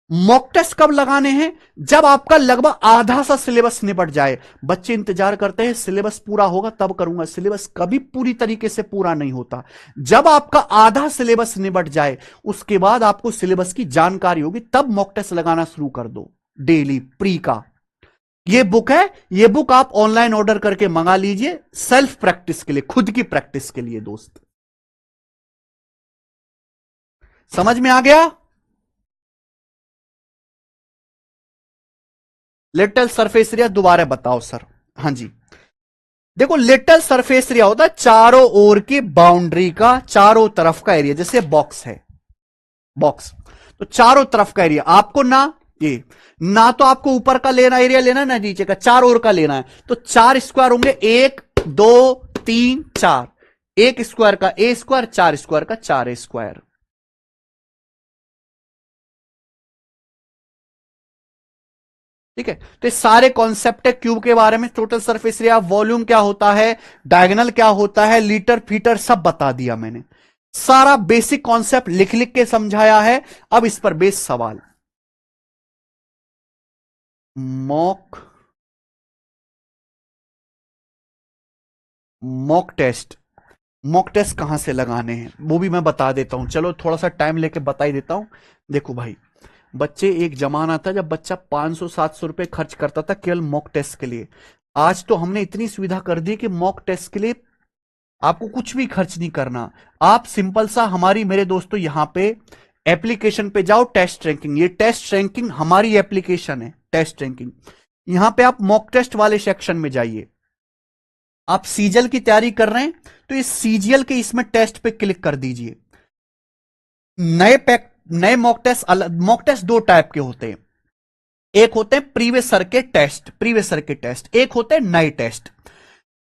मॉक टेस्ट कब लगाने हैं? जब आपका लगभग आधा सा सिलेबस निपट जाए। बच्चे इंतजार करते हैं सिलेबस पूरा होगा तब करूंगा, सिलेबस कभी पूरी तरीके से पूरा नहीं होता। जब आपका आधा सिलेबस निपट जाए, उसके बाद आपको सिलेबस की जानकारी होगी, तब मॉक टेस्ट लगाना शुरू कर दो डेली प्री का। ये बुक है, ये बुक आप ऑनलाइन ऑर्डर करके मंगा लीजिए, सेल्फ प्रैक्टिस के लिए, खुद की प्रैक्टिस के लिए दोस्त। समझ में आ गया? लिटिल सरफेस एरिया दोबारा बताओ सर। हाँ जी, देखो लिटिल सरफेस एरिया होता है चारों ओर की बाउंड्री का, चारों तरफ का एरिया, जैसे बॉक्स है, बॉक्स, तो चारों तरफ का एरिया आपको ना, ये ना तो आपको ऊपर का लेना एरिया लेना, ना नीचे का, चार ओर का लेना है। तो 4 स्क्वायर होंगे, 1 2 3 4, 1 स्क्वायर का ए स्क्वायर, 4 स्क्वायर का 4 स्क्वायर। ठीक है, तो ये सारे कॉन्सेप्ट है क्यूब के बारे में। टोटल सरफेस एरिया, वॉल्यूम क्या होता है, डायगोनल क्या होता है, लीटर फीटर सब बता दिया मैंने। सारा बेसिक कॉन्सेप्ट लिख लिख के समझाया है। अब इस पर बेस सवाल। Mock mock test, mock test कहां से लगाने हैं वो भी मैं बता देता हूं। चलो थोड़ा सा टाइम लेके बता ही देता हूं। देखो भाई, बच्चे, एक जमाना था जब बच्चा 500-700 रुपए खर्च करता था केवल मॉक टेस्ट के लिए। आज तो हमने इतनी सुविधा कर दी कि मॉक टेस्ट के लिए आपको कुछ भी खर्च नहीं करना। आप सिंपल सा हमारी, मेरे दोस्तों, यहां पे एप्लीकेशन पे जाओ, टेस्ट रैंकिंग, ये टेस्ट रैंकिंग हमारी एप्लीकेशन है, टेस्ट रैंकिंग। यहां पे आप मॉक टेस्ट वाले सेक्शन में जाइए। आप सीजीएल की तैयारी कर रहे हैं तो इस सीजीएल के इसमें टेस्ट पे क्लिक कर दीजिए। नए मॉक टेस्ट 2 टाइप के होते हैं। एक होते हैं प्रीवियस ईयर के टेस्ट, प्रीवियस ईयर के टेस्ट, एक होते हैं नए टेस्ट।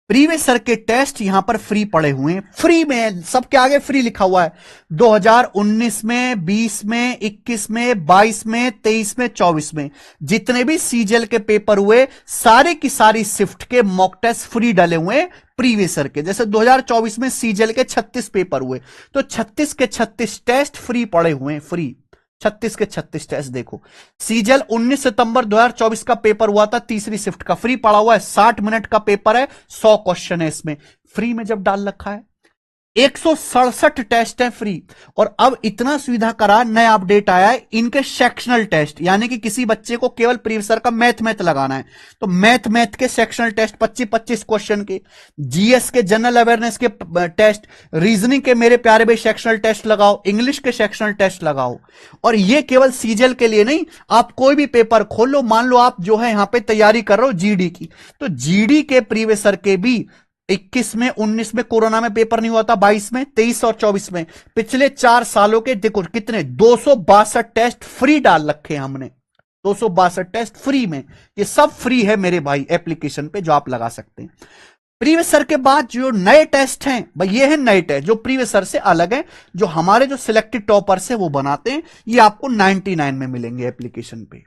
प्रीवियस ईयर के टेस्ट यहां पर फ्री पड़े हुए हैं, फ्री में, सबके आगे फ्री लिखा हुआ है। 2019 में, 20 में, 21 में, 22 में, 23 में, 24 में जितने भी सीजीएल के पेपर हुए, सारे की सारी शिफ्ट के मॉक टेस्ट फ्री डले हुए हैं प्रीवियस ईयर के। जैसे 2024 में सीजीएल के 36 पेपर हुए, तो 36 के 36 टेस्ट फ्री पड़े हुए हैं, फ्री 36 के 36 टेस्ट। देखो, सीजीएल 19 सितंबर 2024 का पेपर हुआ था, तीसरी शिफ्ट का, फ्री पड़ा हुआ है। 60 मिनट का पेपर है, 100 क्वेश्चन है इसमें, फ्री में जब डाल रखा है। 167 टेस्ट है फ्री। और अब इतना सुविधा करा, नया अपडेट आया है, इनके सेक्शनल टेस्ट, यानी कि किसी बच्चे को केवल प्रीवियस ईयर का मैथ लगाना है तो मैथ के सेक्शनल टेस्ट 25-25 क्वेश्चन के, जीएस के, जनरल अवेयरनेस के टेस्ट, रीजनिंग के मेरे प्यारे भाई सेक्शनल टेस्ट लगाओ, इंग्लिश के सेक्शनल टेस्ट लगाओ। और ये केवल सीजीएल के लिए नहीं, आप कोई भी पेपर खोल लो, मान लो आप जो है यहां पे तैयारी कर रहे हो जीडी की, तो जीडी के प्रीवियस ईयर के भी 21 में, 19 में कोरोना में पेपर नहीं हुआ था, 22 में, 23 और 24 में, पिछले 4 सालों के देखो कितने 262 टेस्ट फ्री डाल रखे हैं हमने, 262 टेस्ट फ्री में। ये सब फ्री है मेरे भाई एप्लीकेशन पे, जो आप लगा सकते हैं। प्रीवियस सर के बाद जो नए टेस्ट हैं भाई, ये है नए टेस्ट जो प्रीवियस सर से अलग है, जो हमारे जो सिलेक्टेड टॉपर्स है वो बनाते हैं। ये आपको 99 में मिलेंगे एप्लीकेशन पे।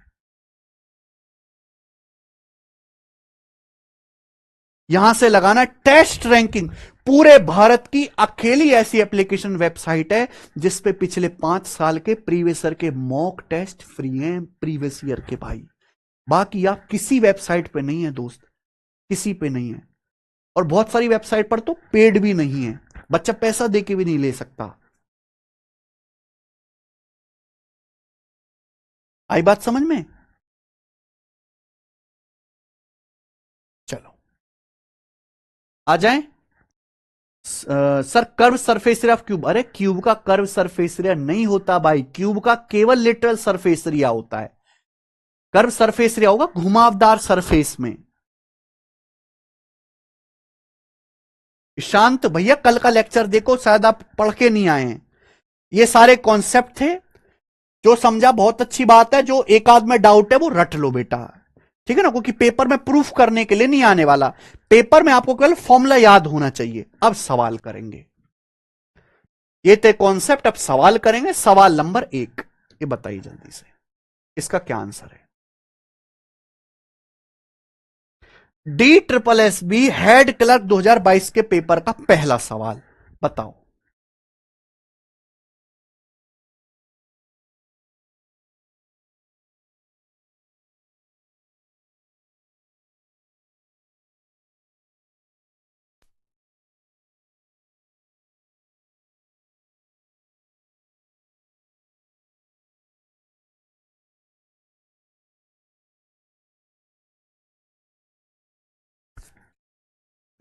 यहां से लगाना टेस्ट रैंकिंग, पूरे भारत की अकेली ऐसी एप्लीकेशन वेबसाइट है जिस पे पिछले 5 साल के प्रीवियस ईयर के मॉक टेस्ट फ्री हैं, प्रीवियस ईयर के भाई। बाकी आप किसी वेबसाइट पे नहीं है दोस्त, किसी पे नहीं है। और बहुत सारी वेबसाइट पर तो पेड भी नहीं है, बच्चा पैसा देके भी नहीं ले सकता। आई बात समझ में? चलो आ जाएं। Sir curve surface area of cube, अरे क्यूब का कर्व सरफेस एरिया नहीं होता भाई, क्यूब का केवल लिटरल सरफेस एरिया होता है। कर्व सरफेस एरिया होगा घुमावदार सरफेस में। शांत भैया कल का लेक्चर देखो, शायद आप पढ़ के नहीं आए हैं। ये सारे कॉन्सेप्ट थे, जो समझा बहुत अच्छी बात है, जो एक आध में डाउट है वो रट लो बेटा, ठीक है ना, क्योंकि पेपर में प्रूफ करने के लिए नहीं आने वाला, पेपर में आपको केवल फॉर्मूला याद होना चाहिए। अब सवाल करेंगे, ये थे कॉन्सेप्ट, अब सवाल करेंगे। सवाल नंबर 1, ये बताइए जल्दी से इसका क्या आंसर है। DSSB हेड क्लर्क 2022 के पेपर का पहला सवाल बताओ।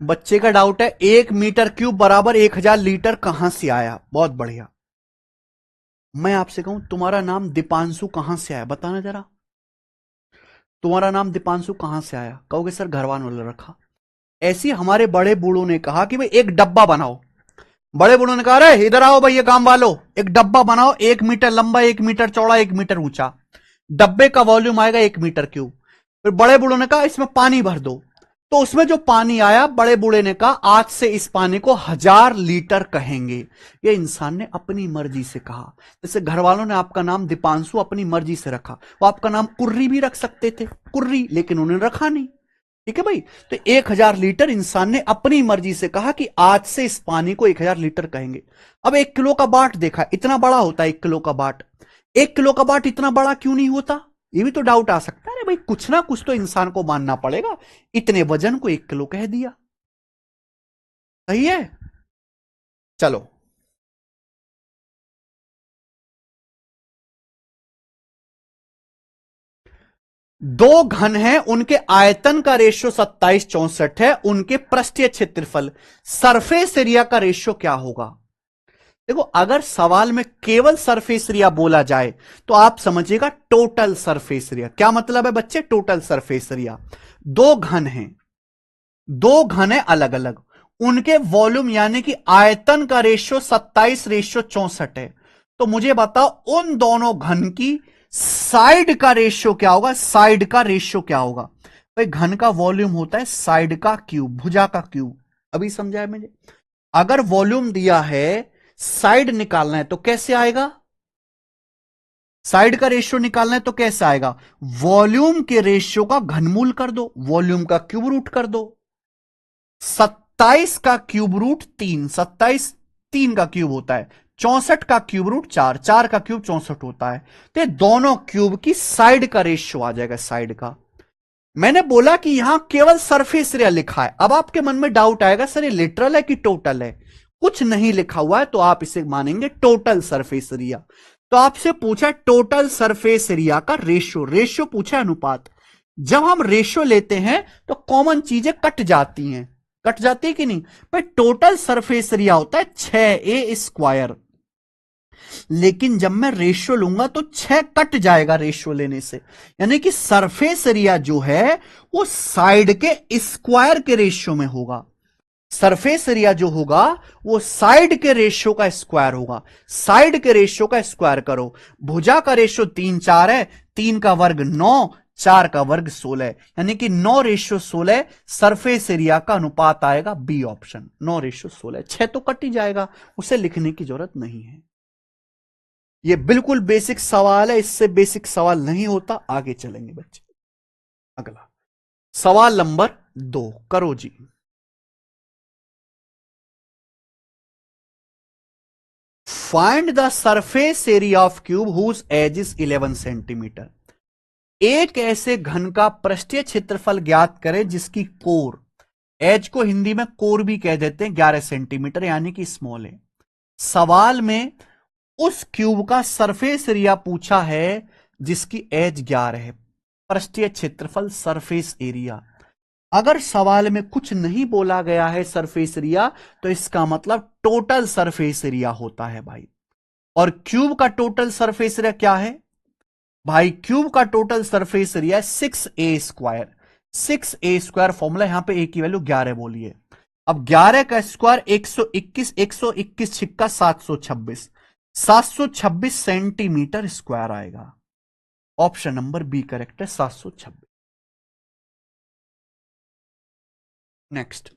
बच्चे का डाउट है 1 मीटर क्यूब बराबर 1000 लीटर कहां से आया। बहुत बढ़िया। मैं आपसे कहूं तुम्हारा नाम दीपांशु कहां से आया, बताना जरा। तुम्हारा नाम दीपांशु कहां से आया? कहोगे सर घर वालों ने रखा। ऐसी हमारे बड़े बूढ़ों ने कहा कि भाई एक डब्बा बनाओ। बड़े बूढ़ों ने कहा अरे इधर आओ भैया काम वालों, एक डब्बा बनाओ 1 मीटर लंबा, 1 मीटर चौड़ा, 1 मीटर ऊंचा। डब्बे का वॉल्यूम आएगा 1 मीटर क्यूब। फिर बड़े बूढ़ों ने कहा इसमें पानी भर दो। तो उसमें जो पानी आया, बड़े बूढ़े ने कहा आज से इस पानी को 1000 लीटर कहेंगे। ये इंसान ने अपनी मर्जी से कहा। जैसे घर वालों ने आपका नाम दीपांशु अपनी मर्जी से रखा, वो आपका नाम कुर्री भी रख सकते थे, कुर्री, लेकिन उन्होंने रखा नहीं। ठीक है भाई, तो 1000 लीटर इंसान ने अपनी मर्जी से कहा कि आज से इस पानी को 1000 लीटर कहेंगे। अब 1 किलो का बाट देखा, इतना बड़ा होता है 1 किलो का बाट। 1 किलो का बाट इतना बड़ा क्यों नहीं होता? ये भी तो डाउट आ सकता है। अरे भाई कुछ ना कुछ तो इंसान को मानना पड़ेगा, इतने वजन को 1 किलो कह दिया। सही है। चलो दो घन हैं, उनके आयतन का रेशियो 2764 है, उनके पृष्ठीय क्षेत्रफल सरफेस एरिया का रेशियो क्या होगा? देखो अगर सवाल में केवल सरफेस एरिया बोला जाए तो आप समझिएगा टोटल सरफेस एरिया। क्या मतलब है बच्चे? Total surface area. दो घन हैं, दो घन है अलग अलग, उनके वॉल्यूम यानी कि आयतन का रेशियो 27/64 है। तो मुझे बताओ उन दोनों घन की साइड का रेशियो क्या होगा? साइड का रेशियो क्या होगा? भाई घन का वॉल्यूम होता है साइड का क्यूब, भुजा का क्यूब। अभी समझा है मुझे? अगर वॉल्यूम दिया है, साइड निकालना है तो कैसे आएगा? साइड का रेशियो निकालना है तो कैसे आएगा? वॉल्यूम के रेशियो का घनमूल कर दो, वॉल्यूम का क्यूब रूट कर दो। 27 का क्यूब रूट 3, 27 3 का क्यूब होता है, 64 का क्यूब रूट 4, 4 का क्यूब 64 होता है। तो दोनों क्यूब की साइड का रेशियो आ जाएगा, साइड का। मैंने बोला कि यहां केवल सरफेस एरिया लिखा है। अब आपके मन में डाउट आएगा सर ये लिटरल है कि टोटल है? कुछ नहीं लिखा हुआ है तो आप इसे मानेंगे टोटल सरफेस एरिया। तो आपसे पूछा टोटल सरफेस एरिया का रेशियो, रेशियो पूछा अनुपात। जब हम रेशियो लेते हैं तो कॉमन चीजें कट जाती हैं, कट जाती है कि नहीं भाई? टोटल सरफेस एरिया होता है 6a², लेकिन जब मैं रेशियो लूंगा तो 6 कट जाएगा रेशियो लेने से, यानी कि सरफेस एरिया जो है वो साइड के स्क्वायर के रेशियो में होगा। सरफेस एरिया जो होगा वो साइड के रेशियो का स्क्वायर होगा। साइड के रेशियो का स्क्वायर करो। भुजा का रेशियो 3 4 है, 3 का वर्ग 9, 4 का वर्ग 16, यानी कि 9:16 सरफेस एरिया का अनुपात आएगा बी ऑप्शन, 9:16। 6 तो कट ही जाएगा, उसे लिखने की जरूरत नहीं है। यह बिल्कुल बेसिक सवाल है, इससे बेसिक सवाल नहीं होता। आगे चलेंगे बच्चे। अगला सवाल नंबर 2 करो जी। Find the surface area of cube whose edge is 11 centimetre. एक ऐसे घन का पृष्ठीय क्षेत्रफल ज्ञात करें जिसकी कोर, एज को हिंदी में कोर भी कह देते हैं, 11 सेंटीमीटर यानी कि स्मॉल है। सवाल में उस क्यूब का सरफेस एरिया पूछा है जिसकी एज 11 है, पृष्ठीय क्षेत्रफल सरफेस एरिया। अगर सवाल में कुछ नहीं बोला गया है सरफेस एरिया, तो इसका मतलब टोटल सरफेस एरिया होता है भाई। और क्यूब का टोटल सरफेस एरिया क्या है भाई? क्यूब का total surface area 6a²। 6a² formula, यहां पे a की वैल्यू 11 बोलिए। अब 11 का स्क्वायर 121, 121 छिक्का 726, 726 सेंटीमीटर स्क्वायर आएगा। ऑप्शन नंबर बी करेक्ट है, 726। नेक्स्ट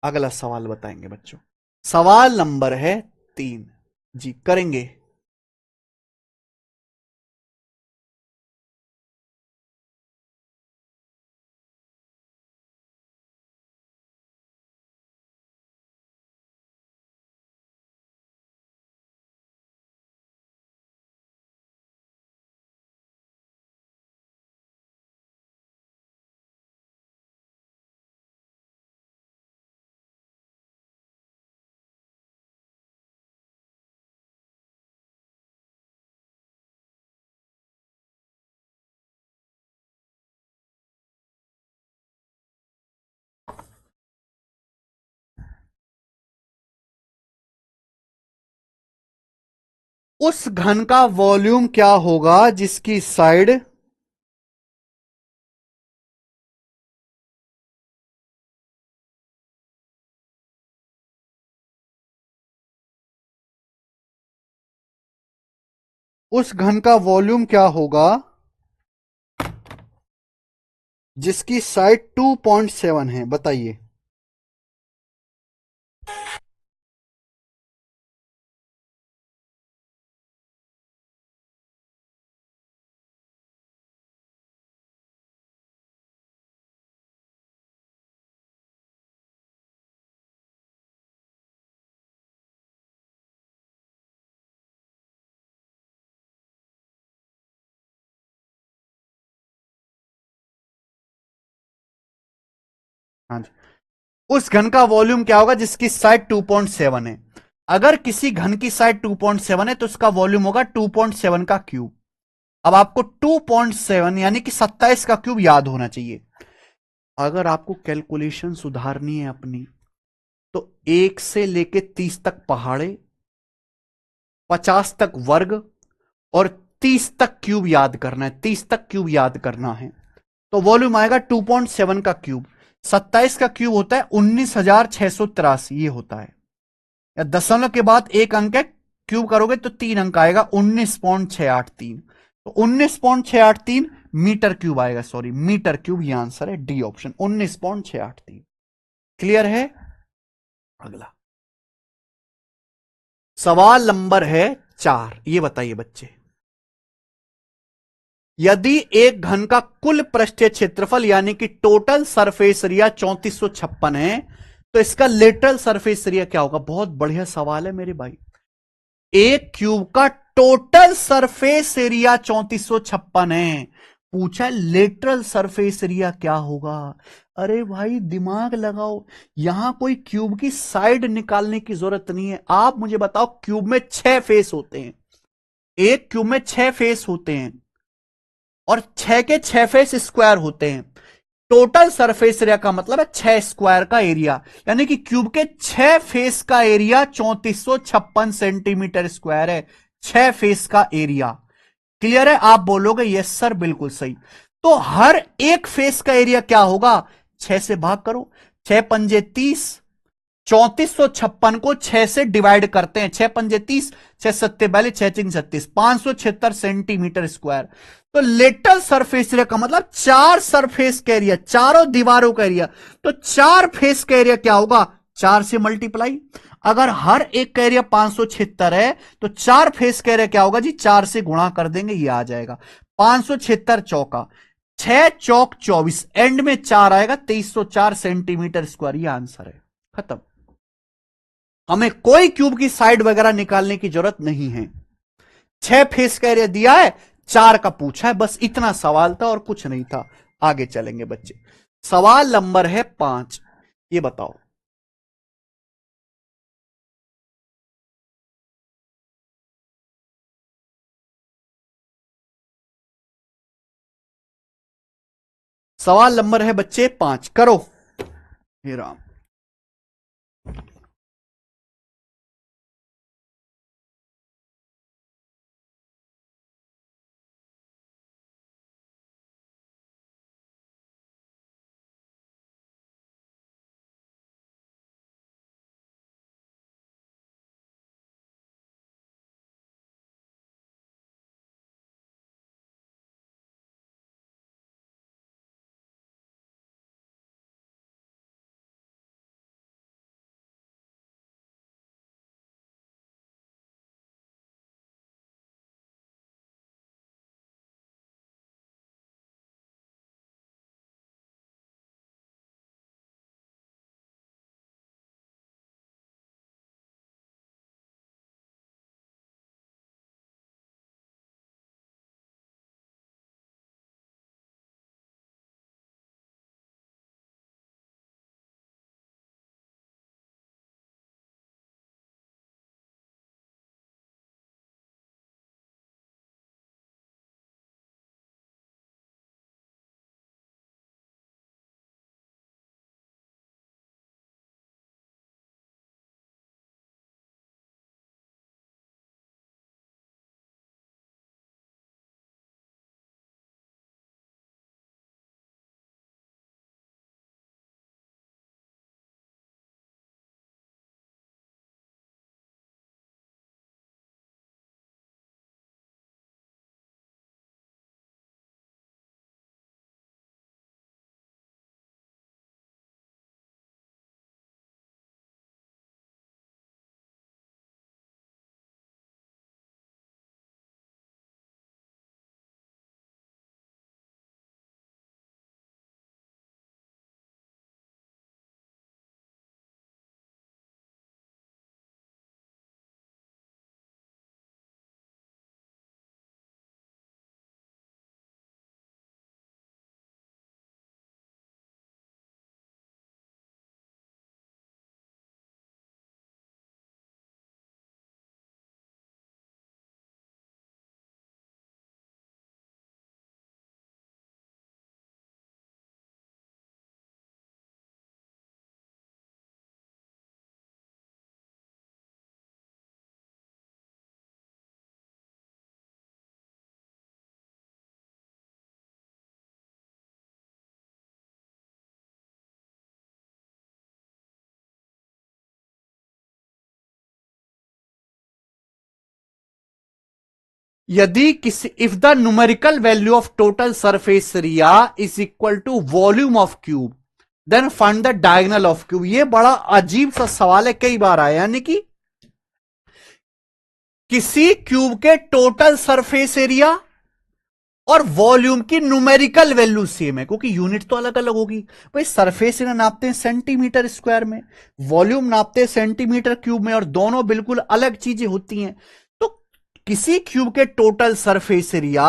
अगला सवाल बताएंगे बच्चों। सवाल नंबर है 3 जी, करेंगे। उस घन का वॉल्यूम क्या होगा जिसकी साइड उस घन का वॉल्यूम क्या होगा जिसकी साइड 2.7 है, बताइए। हाँ जी, उस घन का वॉल्यूम क्या होगा जिसकी साइड 2.7 है। अगर किसी घन की साइड 2.7 है तो उसका वॉल्यूम होगा 2.7 का क्यूब। अब आपको 2.7 यानी कि 27 का क्यूब याद होना चाहिए। अगर आपको कैलकुलेशन सुधारनी है अपनी, तो 1 से लेके 30 तक पहाड़े, 50 तक वर्ग और 30 तक क्यूब याद करना है। 30 तक क्यूब याद करना है तो वॉल्यूम आएगा 2.7 का क्यूब। 27 का क्यूब होता है 19,683, ये होता है। या दशमलव के बाद एक अंक है, क्यूब करोगे तो 3 अंक आएगा, 19.683। तो 19.683 मीटर क्यूब आएगा, सॉरी मीटर क्यूब, ये आंसर है डी ऑप्शन, 19.683। क्लियर है? अगला सवाल नंबर है 4, ये बताइए बच्चे। यदि एक घन का कुल पृष्ठीय क्षेत्रफल यानी कि टोटल सरफेस एरिया 3456 है, तो इसका लेटरल सरफेस एरिया क्या होगा? बहुत बढ़िया सवाल है मेरे भाई। एक क्यूब का टोटल सरफेस एरिया 3456 है, पूछा लेटरल सरफेस एरिया क्या होगा। अरे भाई दिमाग लगाओ, यहां कोई क्यूब की साइड निकालने की जरूरत नहीं है। आप मुझे बताओ, क्यूब में 6 फेस होते हैं, एक क्यूब में 6 फेस होते हैं और 6 के 6 फेस स्क्वायर होते हैं। टोटल सरफेस एरिया का मतलब है 6 स्क्वायर का एरिया, यानी कि क्यूब के 6 फेस का एरिया 3456 सेंटीमीटर स्क्वायर है। 6 फेस का एरिया क्लियर है? आप बोलोगे यस सर, बिल्कुल सही। तो हर एक फेस का एरिया क्या होगा? 6 से भाग करो, 6 पंजे 30, 3456 को 6 से डिवाइड करते हैं, 6 पंजे 30, 6 सत्ते 42, 6 चिंग 36, 576 सेंटीमीटर स्क्वायर। तो लेटरल सरफेस एरिया का मतलब 4 सरफेस का एरिया, चारों दीवारों का एरिया। तो 4 फेस का एरिया क्या होगा, 4 से मल्टीप्लाई। अगर हर एक का एरिया 576 है तो 4 फेस का एरिया क्या होगा जी, 4 से गुणा कर देंगे, ये आ जाएगा 576 चौका 6 चौक 24, एंड में 4 आएगा, 2304 सेंटीमीटर स्क्वायर। ये आंसर है, खत्म। हमें कोई क्यूब की साइड वगैरह निकालने की जरूरत नहीं है। 6 फेस का एरिया दिया है, 4 का पूछा है, बस इतना सवाल था और कुछ नहीं था। आगे चलेंगे बच्चे, सवाल नंबर है 5। ये बताओ, सवाल नंबर है बच्चे 5, करो। हे राम, यदि किसी, if the numerical value of total surface area is equal to volume of cube, then find the diagonal of cube. ये बड़ा अजीब सा सवाल है, कई बार आया, यानी कि किसी क्यूब के टोटल सरफेस एरिया और वॉल्यूम की न्यूमेरिकल वैल्यू सेम है, क्योंकि यूनिट तो अलग अलग होगी। भाई सरफेस एरिया नापते हैं सेंटीमीटर स्क्वायर में, वॉल्यूम नापते हैं सेंटीमीटर क्यूब में, और दोनों बिल्कुल अलग चीजें होती हैं। तो किसी क्यूब के टोटल सरफेस एरिया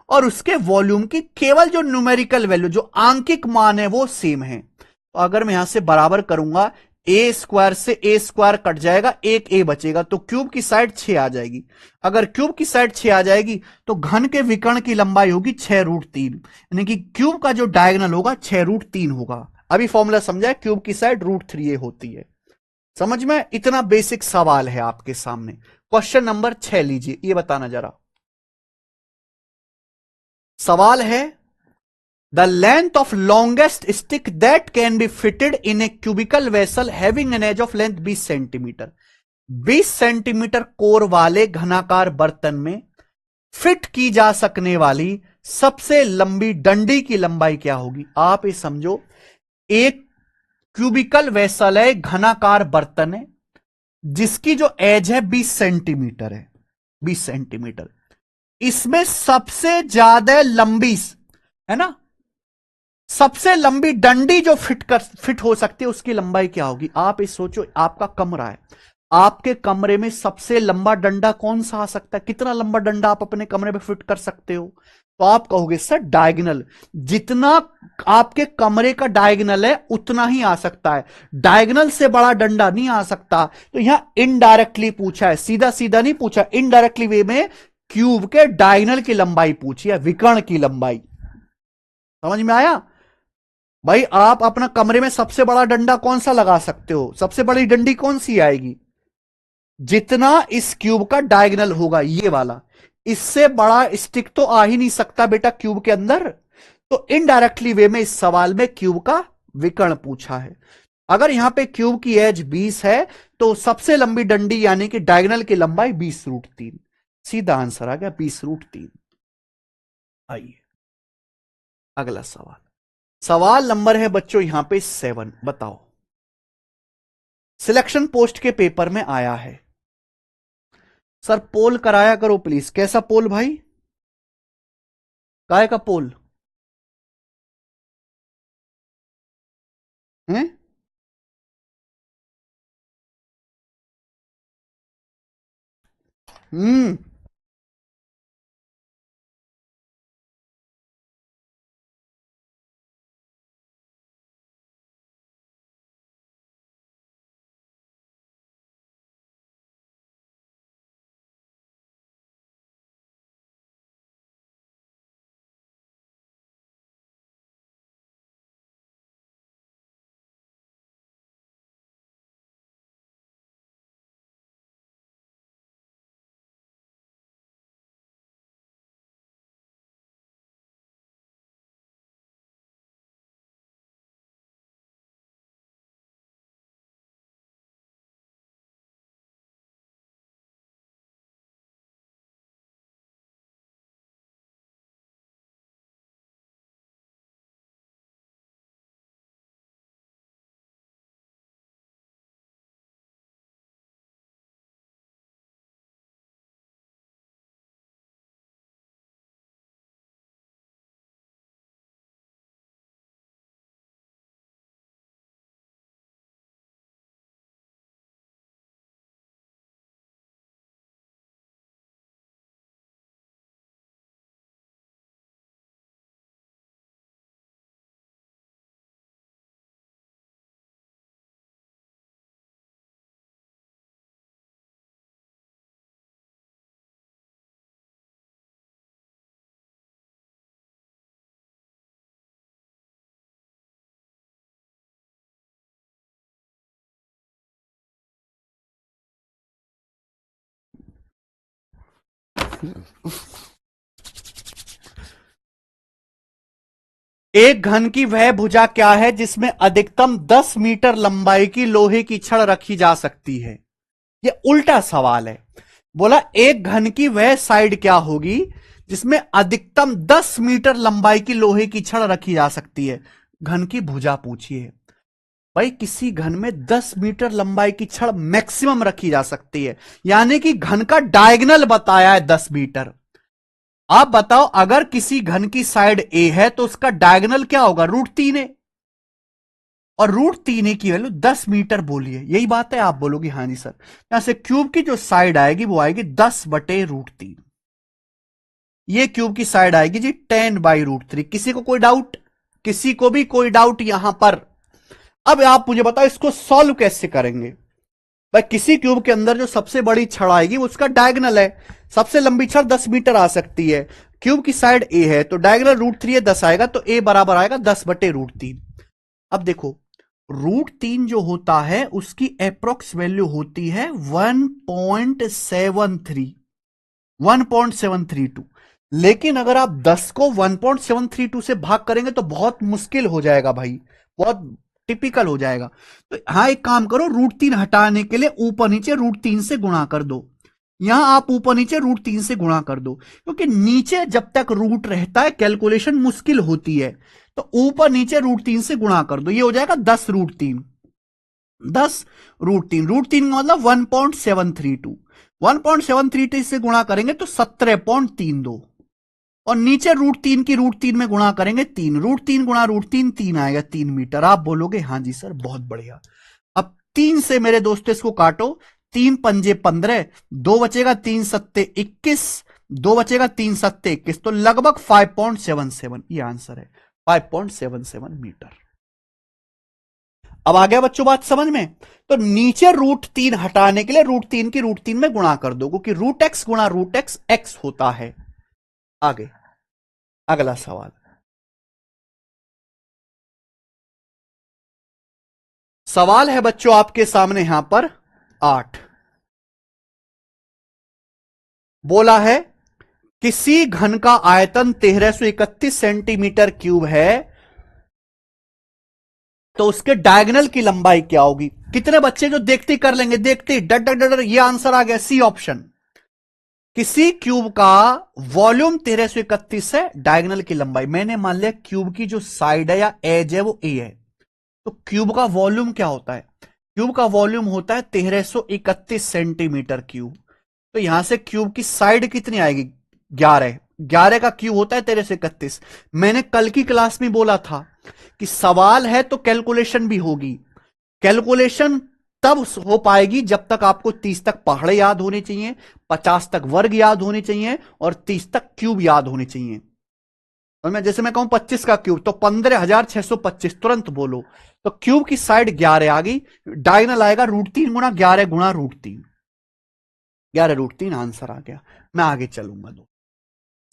और उसके वॉल्यूम की केवल जो न्यूमेरिकल वैल्यू, जो आंकिक मान है, वो सेम है। तो अगर मैं यहां से बराबर करूंगा, ए स्क्वायर से ए स्क्वायर कट जाएगा, एक ए बचेगा, तो क्यूब की साइड 6 आ जाएगी। अगर क्यूब की साइड 6 आ जाएगी तो घन के विकर्ण की लंबाई होगी 6√3, यानी कि क्यूब का जो डायगोनल होगा 6√3 होगा। अभी फॉर्मूला समझा है, क्यूब की साइड √3 होती है। समझ में? इतना बेसिक सवाल है आपके सामने। क्वेश्चन नंबर 6 लीजिए, ये बताना जरा। सवाल है the length of longest stick that can be fitted in a cubical vessel having an edge of length 20 centimetre. 20 centimetre कोर वाले घनाकार बर्तन में फिट की जा सकने वाली सबसे लंबी डंडी की लंबाई क्या होगी? आप ये समझो, एक क्यूबिकल वेसल है, घनाकार बर्तन है, जिसकी जो एज है 20 सेंटीमीटर है, 20 सेंटीमीटर। इसमें सबसे ज्यादा लंबी, है ना, सबसे लंबी डंडी जो फिट हो सकती है, उसकी लंबाई क्या होगी? आप ये सोचो, आपका कमरा है, आपके कमरे में सबसे लंबा डंडा कौन सा आ सकता है? कितना लंबा डंडा आप अपने कमरे में फिट कर सकते हो? तो आप कहोगे सर डायगोनल, जितना आपके कमरे का डायगोनल है उतना ही आ सकता है, डायगोनल से बड़ा डंडा नहीं आ सकता। तो यहां इनडायरेक्टली पूछा है, सीधा सीधा नहीं पूछा, इनडायरेक्टली वे में क्यूब के डायगोनल की लंबाई पूछी है, विकर्ण की लंबाई। समझ में आया भाई? आप अपना कमरे में सबसे बड़ा डंडा कौन सा लगा सकते हो? सबसे बड़ी डंडी कौन सी आएगी? जितना इस क्यूब का डायगोनल होगा, ये वाला। इससे बड़ा स्टिक तो आ ही नहीं सकता बेटा क्यूब के अंदर। तो इनडायरेक्टली वे में इस सवाल में क्यूब का विकर्ण पूछा है। अगर यहां पे क्यूब की एज 20 है तो सबसे लंबी डंडी यानी कि डायगोनल की लंबाई 20√3। सीधा आंसर आ गया 20√3। आइए अगला सवाल। सवाल नंबर है बच्चों यहां पे 7। बताओ, सिलेक्शन पोस्ट के पेपर में आया है, सर पोल कराया करो प्लीज। कैसा पोल भाई? काय का पोल है? हम्म एक घन की वह भुजा क्या है जिसमें अधिकतम 10 मीटर लंबाई की लोहे की छड़ रखी जा सकती है? यह उल्टा सवाल है। बोला एक घन की वह साइड क्या होगी जिसमें अधिकतम 10 मीटर लंबाई की लोहे की छड़ रखी जा सकती है? घन की भुजा पूछी है भाई। किसी घन में 10 मीटर लंबाई की छड़ मैक्सिमम रखी जा सकती है, यानी कि घन का डायगोनल बताया है 10 मीटर। आप बताओ, अगर किसी घन की साइड ए है तो उसका डायगोनल क्या होगा? √3 है, और √3 की वैल्यू 10 मीटर बोली है। यही बात है? आप बोलोगे हाँ जी सर। यहां से क्यूब की जो साइड आएगी वो आएगी 10/√3। ये क्यूब की साइड आएगी जी 10/√3। किसी को कोई डाउट? किसी को भी कोई डाउट यहां पर? अब आप मुझे बताओ इसको सॉल्व कैसे करेंगे? भाई किसी क्यूब के अंदर जो सबसे बड़ी छड़ आएगी उसका डायगोनल है, सबसे लंबी छड़ 10 मीटर आ सकती है, क्यूब की साइड ए है तो डायगोनल √3 है, 10 आएगा, तो ए बराबर आएगा 10/√3। अब देखो √3 जो होता है उसकी अप्रोक्स वैल्यू होती है 1.73, 1.732। लेकिन अगर आप 10 को 1.732 से भाग करेंगे तो बहुत मुश्किल हो जाएगा भाई, बहुत टिपिकल हो जाएगा। तो हाँ, एक काम करो, √3 हटाने के लिए ऊपर नीचे √3 से गुणा कर दो। यहां आप ऊपर नीचे √3 से गुणा कर दो, क्योंकि नीचे जब तक रूट रहता है कैलकुलेशन मुश्किल होती है। तो ऊपर नीचे √3 से गुणा कर दो, ये हो जाएगा 10√3। 10√3, √3 का मतलब 1.732, 1.732 से गुणा करेंगे तो 17.32, और नीचे √3 की √3 में गुणा करेंगे 3, √3 गुणा √3 3 आएगा, 3 मीटर। आप बोलोगे हाँ जी सर बहुत बढ़िया। अब 3 से मेरे दोस्तों इसको काटो, 3×5 = 15, 2 बचेगा, 3×7 = 21, 2 बचेगा, 3×7 = 21, तो लगभग 5.77 ये आंसर है, 5.77 मीटर। अब आ गया बच्चों बात समझ में। तो नीचे √3 हटाने के लिए √3 की √3 में गुणा कर दो, क्योंकि √x गुणा √x x होता है। आगे अगला सवाल, सवाल है बच्चों आपके सामने यहां पर 8। बोला है किसी घन का आयतन 1331 सेंटीमीटर क्यूब है, तो उसके डायगोनल की लंबाई क्या होगी। कितने बच्चे जो देखते ही कर लेंगे, देखते ही डर डर डर, ये आंसर आ गया सी ऑप्शन। किसी क्यूब का वॉल्यूम 1331 है, डायगोनल की लंबाई, मैंने मान लिया क्यूब की जो साइड है या एज है वो ए है, तो क्यूब का वॉल्यूम क्या होता है, क्यूब का वॉल्यूम होता है 1331 सेंटीमीटर क्यूब। तो यहां से क्यूब की साइड कितनी आएगी, 11, 11 का क्यूब होता है 1331। मैंने कल की क्लास में बोला था कि सवाल है तो कैलकुलेशन भी होगी। कैलकुलेशन तब हो पाएगी जब तक आपको 30 तक पहाड़े याद होने चाहिए, 50 तक वर्ग याद होने चाहिए, और 30 तक क्यूब याद होने चाहिए। और मैं जैसे मैं कहूं 25 का क्यूब तो 15,625, तुरंत बोलो। तो क्यूब की साइड 11 आ गई, डायगोनल आएगा √3 गुणा 11 गुणा √3, 11√3 आंसर आ गया। मैं आगे चलूंगा। दो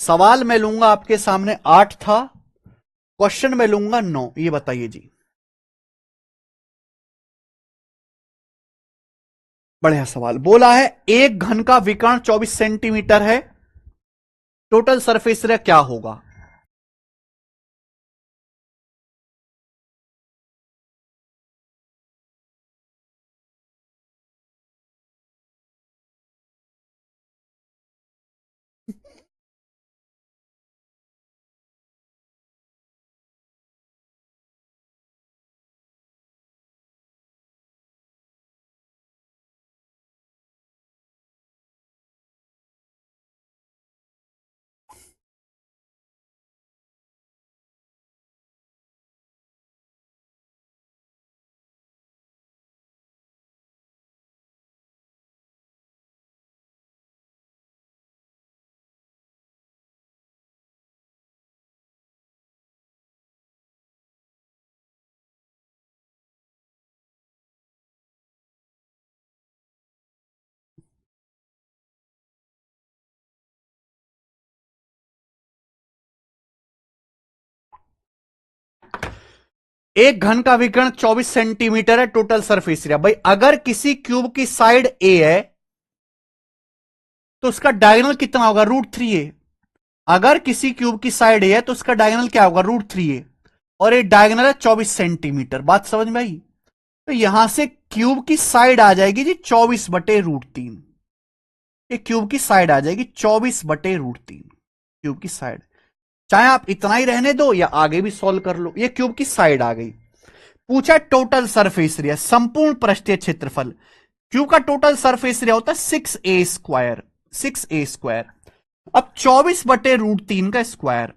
सवाल मैं लूंगा आपके सामने, 8 था, क्वेश्चन में लूंगा 9। ये बताइए जी, बढ़िया सवाल। बोला है एक घन का विकर्ण 24 सेंटीमीटर है, टोटल सरफेस एरिया क्या होगा। एक घन का विकर्ण 24 सेंटीमीटर है, टोटल सरफेस एरिया। भाई अगर किसी क्यूब की साइड ए है तो उसका डायगोनल कितना होगा, √3a। अगर किसी क्यूब की साइड ए है तो उसका डायगोनल क्या होगा, √3a, और ये डायगोनल है 24 सेंटीमीटर। बात समझ में आई। तो यहां से क्यूब की साइड आ जाएगी जी 24/√3। ये क्यूब की साइड आ जाएगी 24/√3, क्यूब की साइड। चाहे आप इतना ही रहने दो या आगे भी सॉल्व कर लो, ये क्यूब की साइड आ गई। पूछा टोटल सरफेस एरिया, संपूर्ण पृष्ठीय क्षेत्रफल। क्यूब का टोटल सरफेस एरिया होता है 6a², 6a²। अब 24/√3 का स्क्वायर,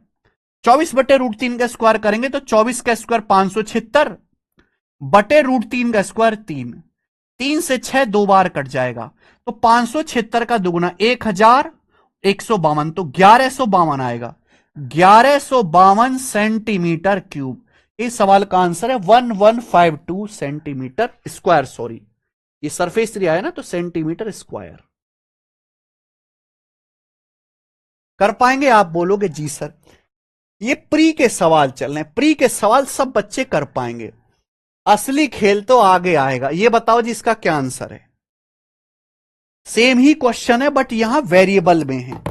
24/√3 का स्क्वायर करेंगे तो 24 का स्क्वायर 576, /√3 का स्क्वायर 3, 3 से 6 दो बार कट जाएगा, तो 576 का दुगुना 1152, तो 1152 आएगा, 1152 सेंटीमीटर क्यूब। इस सवाल का आंसर है 1152 सेंटीमीटर स्क्वायर। सॉरी, ये सरफेस एरिया है ना, तो सेंटीमीटर स्क्वायर। कर पाएंगे, आप बोलोगे जी सर। ये प्री के सवाल चल रहे हैं, प्री के सवाल सब बच्चे कर पाएंगे, असली खेल तो आगे आएगा। ये बताओ जी इसका क्या आंसर है। सेम ही क्वेश्चन है बट यहां वेरिएबल में है।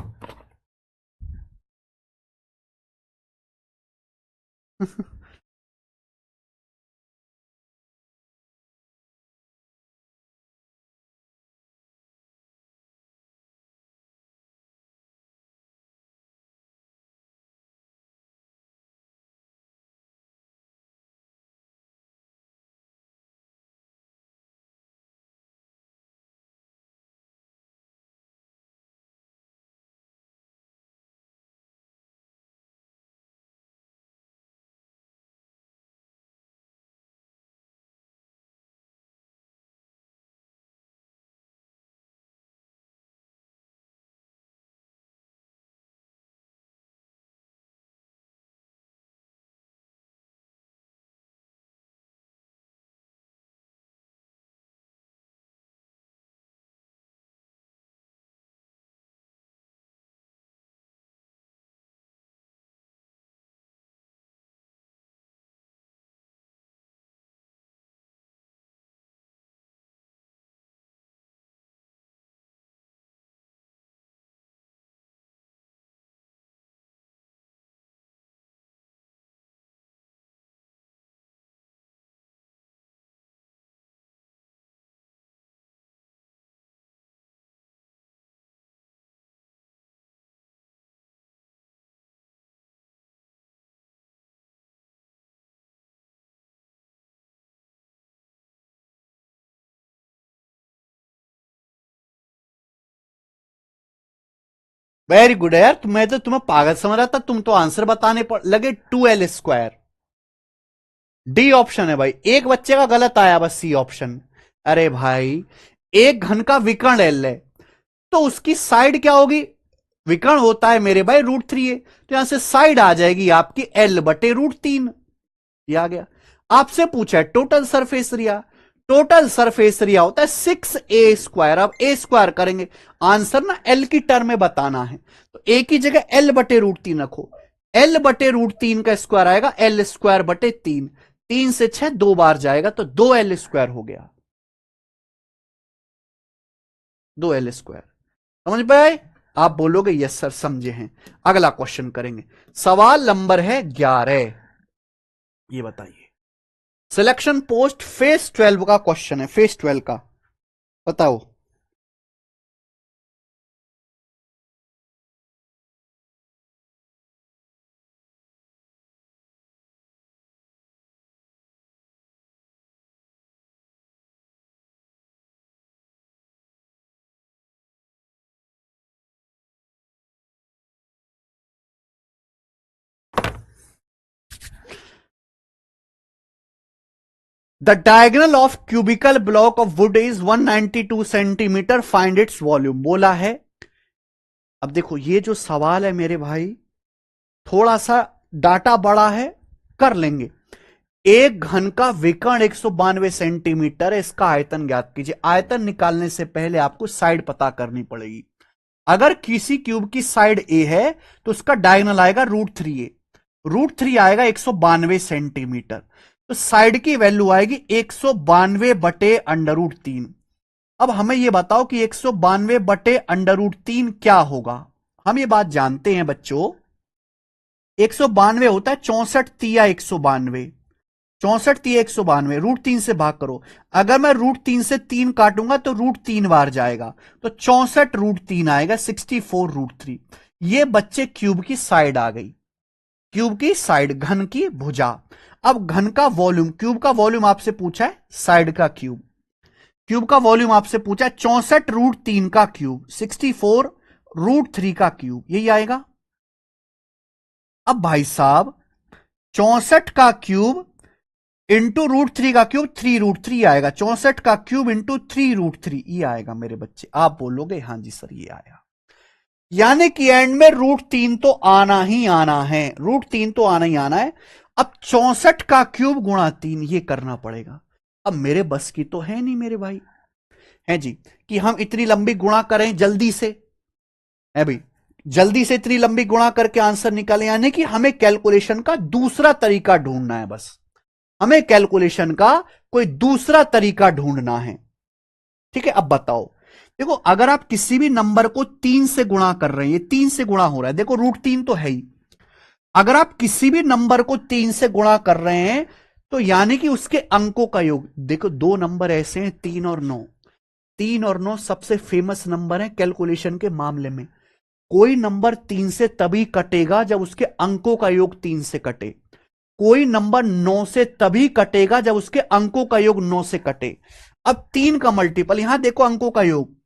वेरी गुड है यार, मैं तो तुम्हें पागल समझ रहा था, तुम तो आंसर बताने लगे 2l²। डी ऑप्शन है भाई, एक बच्चे का गलत आया बस, सी ऑप्शन। अरे भाई, एक घन का विकर्ण एल है तो उसकी साइड क्या होगी? विकर्ण होता है मेरे भाई √3 है, तो यहां से साइड आ जाएगी आपकी l/√3। ये आ गया। आपसे पूछा है total surface area. Total surface area होता है 6a²। अब a² करेंगे, आंसर ना l की टर्म में बताना है, तो a की जगह l/√3 रखो। l/√3 का स्क्वायर आएगा l²/3। 3 से 6 दो बार जाएगा तो 2l² हो गया। 2l²। समझ पाए? आप बोलोगे यस सर समझे हैं। अगला क्वेश्चन करेंगे, सवाल नंबर है 11। ये बताइए, सिलेक्शन पोस्ट फेज 12 का क्वेश्चन है, फेज 12 का। बताओ। The diagonal of cubical block of would is 192 centimetre, find its volume बोला है। अब देखो ये जो सवाल है मेरे भाई, थोड़ा सा डाटा बड़ा है, कर लेंगे। एक घन का विकर्ण 192 सेंटीमीटर है, इसका आयतन ज्ञात कीजिए। आयतन निकालने से पहले आपको साइड पता करनी पड़ेगी। अगर किसी क्यूब की साइड ए है तो उसका डायगोनल आएगा √3a। √3 आएगा 192 सेंटीमीटर, तो साइड की वैल्यू आएगी 192/√3। अब हमें यह बताओ कि 192/√3 क्या होगा। हम ये बात जानते हैं बच्चों, 192 होता है 64 तिया 192। 64 तिया 192, √3 से भाग करो। अगर मैं √3 से 3 काटूंगा तो √3 बार जाएगा, तो 64√3 आएगा, 64√3। ये बच्चे क्यूब की साइड आ गई। क्यूब की साइड, घन की भुजा। अब घन का वॉल्यूम, क्यूब का वॉल्यूम आपसे पूछा है, साइड का क्यूब। क्यूब का वॉल्यूम आपसे पूछा है 64√3 का क्यूब, 64√3 का क्यूब, यही आएगा। अब भाई साहब 64 का क्यूब इंटू √3 का क्यूब, 3√3 आएगा। 64 का क्यूब इंटू 3√3, ये आएगा मेरे बच्चे। आप बोलोगे हाँ जी सर ये आया। यानी कि एंड में √3 तो आना ही आना है, √3 तो आना ही आना है। अब 64 का क्यूब गुणा 3 ये करना पड़ेगा। अब मेरे बस की तो है नहीं मेरे भाई, है जी, कि हम इतनी लंबी गुणा करें जल्दी से, है भाई, जल्दी से इतनी लंबी गुणा करके आंसर निकालें। यानी कि हमें कैलकुलेशन का दूसरा तरीका ढूंढना है, बस हमें कैलकुलेशन का कोई दूसरा तरीका ढूंढना है। ठीक है, अब बताओ। देखो अगर आप किसी भी नंबर को 3 से गुणा कर रहे हैं, 3 से गुणा हो रहा है, देखो √3 तो है ही, अगर आप किसी भी नंबर को 3 से गुणा कर रहे हैं तो यानी कि उसके अंकों का योग, देखो दो नंबर ऐसे हैं 3 और 9, 3 और 9 सबसे फेमस नंबर है कैलकुलेशन के मामले में। कोई नंबर 3 से तभी कटेगा जब उसके अंकों का योग 3 से कटे, कोई नंबर 9 से तभी कटेगा जब उसके अंकों का योग 9 से कटे। अब 3 का मल्टीपल, यहां देखो अंकों का योग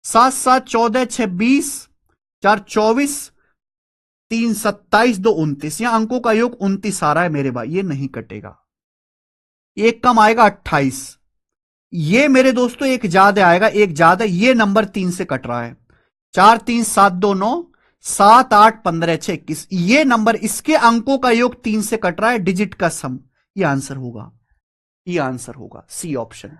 7 7 14 6 20, 4 24, 3 27, 2 29, यहां अंकों का योग 29 आ रहा है मेरे भाई, ये नहीं कटेगा। एक कम आएगा 28, ये मेरे दोस्तों एक ज्यादा आएगा, एक ज्यादा, ये नंबर 3 से कट रहा है। 4 3 7 2 9, 7 8 15 6 21, ये नंबर इसके अंकों का योग 3 से कट रहा है, डिजिट का सम। ये आंसर होगा, ये आंसर होगा सी ऑप्शन।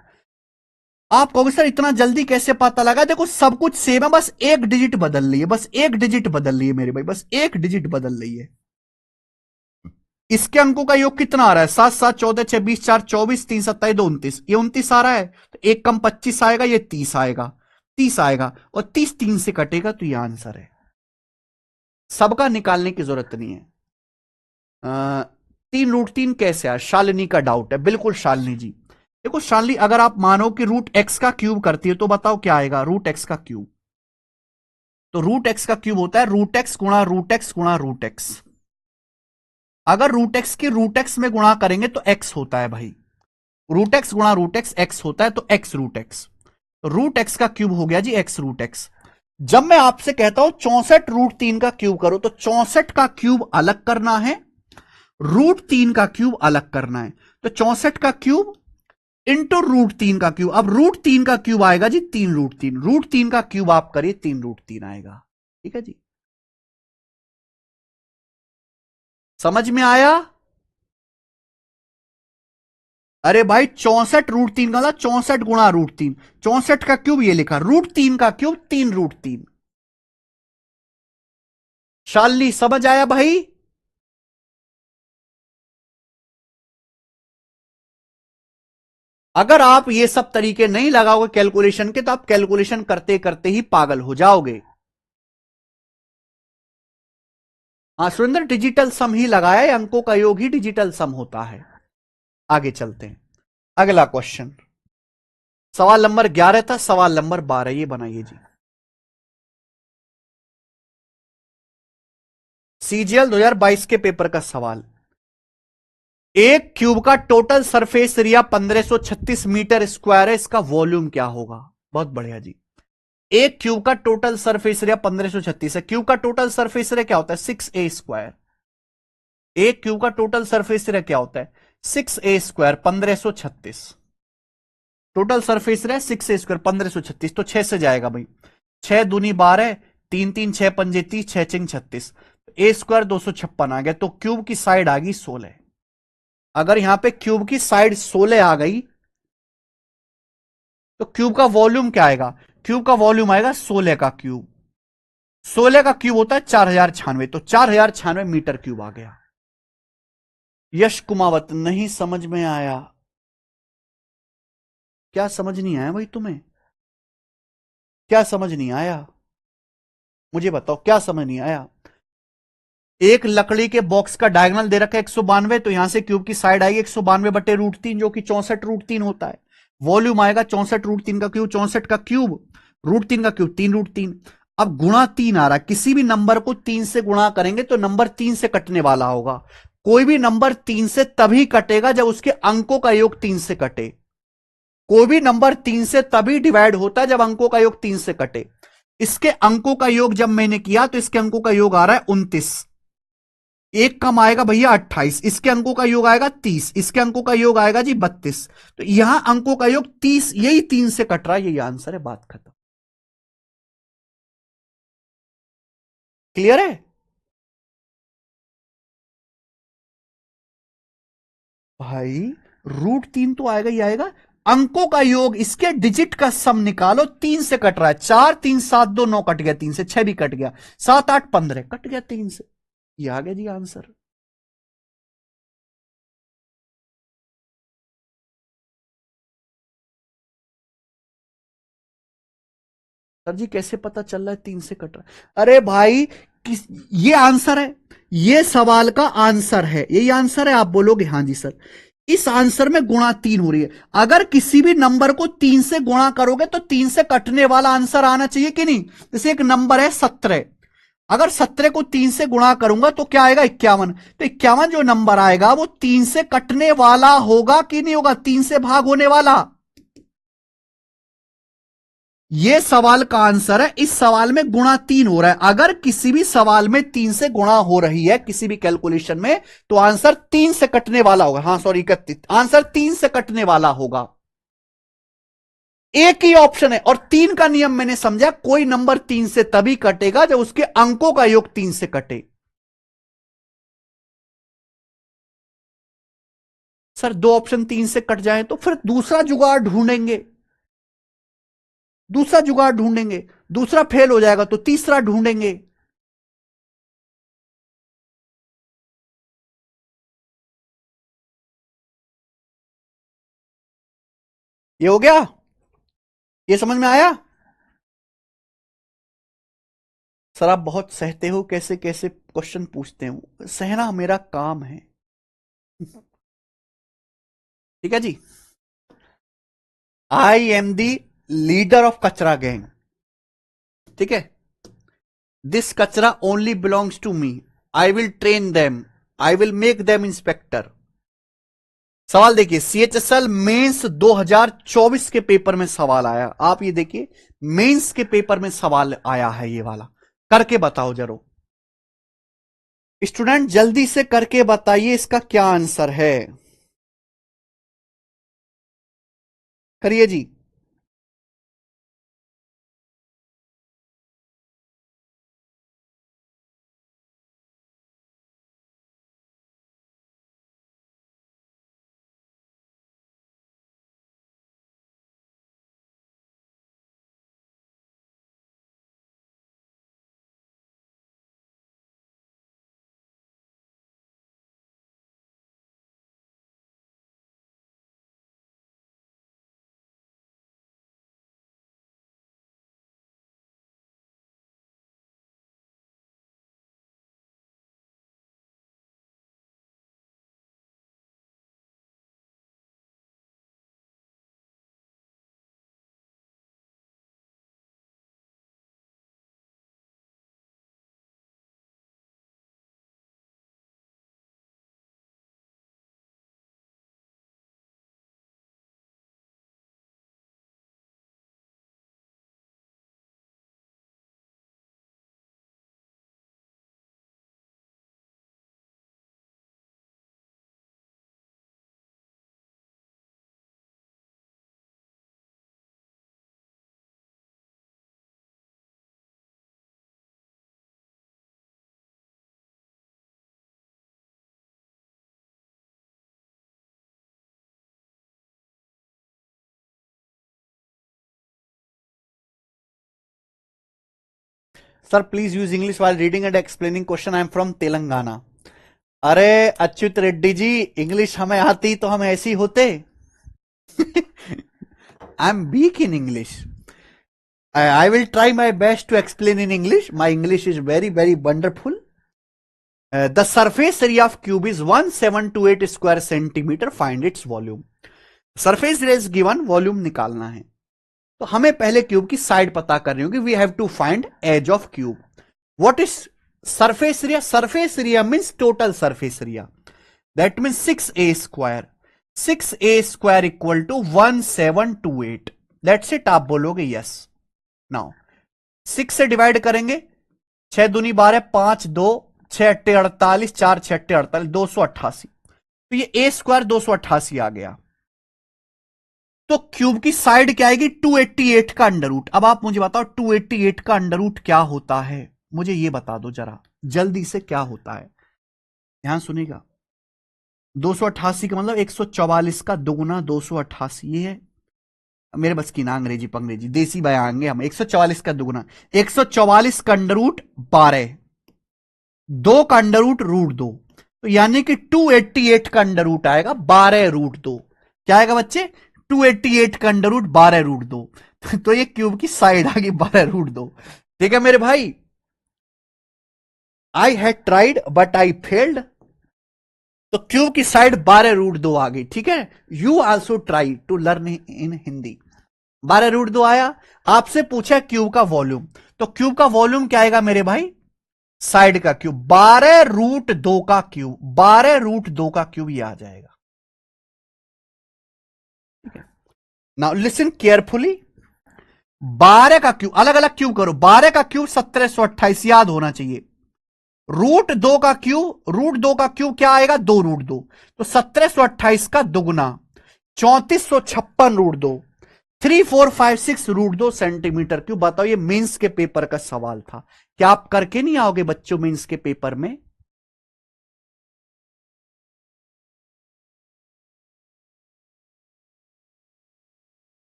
आप कहोगे सर इतना जल्दी कैसे पता लगा? देखो सब कुछ सेम है, बस एक डिजिट बदल रही है, बस एक डिजिट बदल रही है मेरे भाई, बस एक डिजिट बदल रही है। इसके अंकों का योग कितना आ रहा है? 7 7 14 6 20, 4 24, 3 27, 2 29, ये 29 आ रहा है, तो एक कम 25 आएगा, ये 30 आएगा, 30 आएगा, और 30 3 से कटेगा, तो ये आंसर है। सबका निकालने की जरूरत नहीं है। 3√3 कैसे आया? शालिनी का डाउट है, बिल्कुल शालिनी जी। देखो शालिनी, अगर आप मानो कि रूट एक्स का क्यूब करती है तो बताओ क्या आएगा? रूट एक्स का क्यूब, तो रूट एक्स का क्यूब होता है रूट एक्स गुणा रूट एक्स गुणा रूट एक्स। अगर रूट एक्स की रूट एक्स में गुणा करेंगे तो एक्स होता है भाई, रूट एक्स गुणा रूट एक्स एक्स होता है, तो x root x, root x का क्यूब हो गया जी एक्स रूट एक्स। जब मैं आपसे कहता हूं 64√3 का क्यूब करो, तो 64 का क्यूब अलग करना है, √3 का क्यूब अलग करना है, तो 64 का क्यूब इंटू √3 का क्यूब। अब √3 का क्यूब आएगा जी 3√3, √3 का क्यूब आप करिए 3√3 आएगा। ठीक है जी, समझ में आया? अरे भाई 64√3 का मतलब 64 गुणा √3, 64 का क्यूब ये लिखा, √3 का क्यूब 3√3। शालिनी समझ आया भाई? अगर आप ये सब तरीके नहीं लगाओगे कैलकुलेशन के, तो आप कैलकुलेशन करते करते ही पागल हो जाओगे। हाँ सुरेंद्र, डिजिटल सम ही लगाया है, अंकों का योग ही डिजिटल सम होता है। आगे चलते हैं, अगला क्वेश्चन, सवाल नंबर 11 था, सवाल नंबर 12 ये बनाइए जी। सीजीएल 2022 के पेपर का सवाल, एक क्यूब का total surface area 1536 metre square है, इसका वॉल्यूम क्या होगा? बहुत बढ़िया जी। एक क्यूब का टोटल सरफेस एरिया 1536 है, क्यूब का टोटल सरफेस एरिया क्या होता है? 6a²। एक क्यूब का टोटल सरफेस एरिया क्या होता है? 6a², 1536। Total surface area 6a², 1536, तो 6 से जाएगा भाई, 6 दूनी 12, 3 3 6 पंजे 30, 6 चिंग 36, a² 256 आ गया, तो क्यूब की साइड आ गई 16। अगर यहां पे क्यूब की साइड 16 आ गई, तो क्यूब का वॉल्यूम क्या आएगा? क्यूब का वॉल्यूम आएगा 16 का क्यूब, 16 का क्यूब होता है 4096, तो 4096 मीटर क्यूब आ गया। यश कुमावत, नहीं समझ में आया? क्या समझ नहीं आया भाई तुम्हें? क्या समझ नहीं आया? मुझे बताओ क्या समझ नहीं आया? एक लकड़ी के बॉक्स का डायगोनल दे रखा है 192, तो यहां से क्यूब की साइड आएगी 192/√3, जो कि 64√3 होता है। वॉल्यूम आएगा 64√3 का क्यूब, 64 का क्यूब, √3 का क्यूब 3√3। अब गुणा 3 आ रहा है, किसी भी नंबर को 3 से गुणा करेंगे तो नंबर 3 से कटने वाला होगा। कोई भी नंबर 3 से तभी कटेगा जब उसके अंकों का योग 3 से कटे। कोई भी नंबर 3 से तभी डिवाइड होता है जब अंकों का योग 3 से कटे। इसके अंकों का योग जब मैंने किया तो इसके अंकों का योग आ रहा है 29, एक कम आएगा भैया 28, इसके अंकों का योग आएगा 30, इसके अंकों का योग आएगा जी 32, तो यहां अंकों का योग 30, यही 3 से कट रहा है, यही आंसर है, बात खत्म। क्लियर है? भाई √3 तो आएगा ही आएगा, अंकों का योग, इसके डिजिट का सम निकालो, 3 से कट रहा है, 4 3 7 2 9 कट गया 3 से, 6 भी कट गया, 7 8 15 कट गया 3 से, ये आ गया जी आंसर। सर जी कैसे पता चल रहा है 3 से कट रहा है? अरे भाई ये आंसर है, ये सवाल का आंसर है, यही आंसर है। आप बोलोगे हाँ जी सर, इस आंसर में गुणा 3 हो रही है। अगर किसी भी नंबर को 3 से गुणा करोगे तो 3 से कटने वाला आंसर आना चाहिए कि नहीं? जैसे एक नंबर है 17, अगर 17 को 3 से गुणा करूंगा तो क्या आएगा? 51। तो 51 जो नंबर आएगा वो 3 से कटने वाला होगा कि नहीं होगा? 3 से भाग होने वाला। यह सवाल का आंसर है। इस सवाल में गुणा 3 हो रहा है। अगर किसी भी सवाल में 3 से गुणा हो रही है किसी भी कैलकुलेशन में, तो आंसर 3 से कटने वाला होगा। हाँ सॉरी 31, आंसर 3 से कटने वाला होगा। एक ही ऑप्शन है। और 3 का नियम मैंने समझा, कोई नंबर 3 से तभी कटेगा जब उसके अंकों का योग 3 से कटे। सर 2 ऑप्शन 3 से कट जाए तो फिर दूसरा जुगाड़ ढूंढेंगे, दूसरा जुगाड़ ढूंढेंगे। दूसरा फेल हो जाएगा तो तीसरा ढूंढेंगे। ये हो गया? ये समझ में आया? सर आप बहुत सहते हो, कैसे कैसे क्वेश्चन पूछते हो। सहना मेरा काम है। ठीक है जी। I am the leader of kachra gang. ठीक है, this kachra only belongs to me, I will train them, I will make them inspector. सवाल देखिए, सीएचएसएल मेंस 2024 के पेपर में सवाल आया। आप ये देखिए, मेंस के पेपर में सवाल आया है ये वाला। करके बताओ जरूर स्टूडेंट, जल्दी से करके बताइए इसका क्या आंसर है। करिए जी। Sir please use English while reading and explaining question, I am from Telangana. अरे अच्युत रेड्डी जी, इंग्लिश हमें आती तो हम ऐसे ही होते। I am weak in English. I will try my best to explain in English. My English is very, very wonderful. The surface area of cube is 1728 square centimeter. Find its volume. Surface area is given, volume निकालना है। तो हमें पहले क्यूब की साइड पता करनी होगी। We have to find edge of cube. What is surface area? Surface area means total surface area, that means 6a square. 6a square equal to 1728। That's it. आप बोलोगे यस। नाउ 6 से डिवाइड करेंगे, 6 दूनी 12, 5 2, 6 अट्टे 48, 4 6 अट्टे 48, 288। तो ये a स्क्वायर 288 आ गया। तो क्यूब की साइड क्या आएगी? 288 का अंडर रूट। अब आप मुझे बताओ 288 का अंडर रूट क्या होता है? मुझे ये बता दो जरा जल्दी से, क्या होता है? ध्यान सुनिएगा। 288 का मतलब 144 का दुगुना 288। ये है मेरे बस की ना अंग्रेजी पंग्रेजी, देसी बयाएंगे हम। 144 का दुगुना 144 का अंडर रूट 12, 2 का अंडर रूट रूट 2, तो यानी कि 288 का अंडर रूट आएगा 12 रूट 2। क्या आएगा बच्चे? 288 का अंडर रूट 12 रूट 2। तो ये क्यूब की साइड आ गई 12√2। ठीक है मेरे भाई, I had tried but I failed, तो क्यूब की साइड 12√2 आ गई। ठीक है, you also try to learn in Hindi. 12√2 आया। आपसे पूछा क्यूब का वॉल्यूम, तो क्यूब का वॉल्यूम क्या आएगा मेरे भाई, साइड का क्यूब, 12√2 का क्यूब, 12√2 का क्यूब ये आ जाएगा। नाउ लिसन केयरफुली, 12 का क्यूब, अलग अलग क्यूब करो, 12 का क्यूब 1728 याद होना चाहिए। √2 का क्यूब, √2 का क्यूब क्या आएगा, 2√2, तो 1728 का दुगना, 3456 √2, 3456 √2 सेंटीमीटर क्यूब। बताओ, ये मेंस के पेपर का सवाल था, क्या आप करके नहीं आओगे बच्चों मेंस के पेपर में?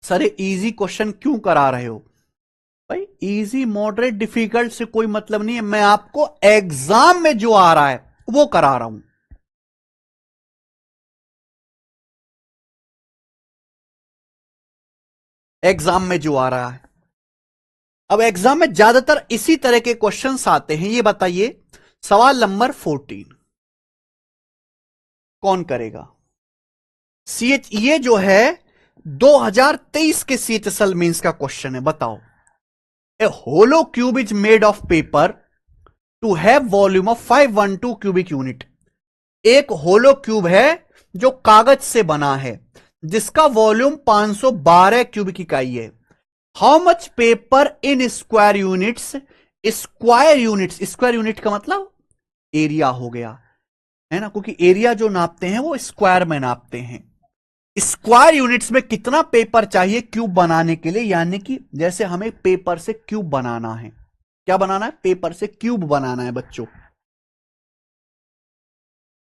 सर इजी क्वेश्चन क्यों करा रहे हो भाई? इजी मॉडरेट डिफिकल्ट से कोई मतलब नहीं है, मैं आपको एग्जाम में जो आ रहा है वो करा रहा हूं। एग्जाम में जो आ रहा है, अब एग्जाम में ज्यादातर इसी तरह के क्वेश्चंस आते हैं। ये बताइए, सवाल नंबर 14 कौन करेगा? सीएच, ये जो है 2023 के सीएचएसएल मींस का क्वेश्चन है, बताओ। A hollow cube is made of paper to have volume of 512 cubic unit. एक होलो क्यूब है जो कागज से बना है, जिसका वॉल्यूम 512 क्यूबिक इकाई है। How much paper in square units, square units, square unit का मतलब एरिया हो गया, है ना, क्योंकि एरिया जो नापते हैं वो स्क्वायर में नापते हैं। स्क्वायर यूनिट्स में कितना पेपर चाहिए क्यूब बनाने के लिए, यानी कि जैसे हमें पेपर से क्यूब बनाना है, क्या बनाना है, पेपर से क्यूब बनाना है बच्चों,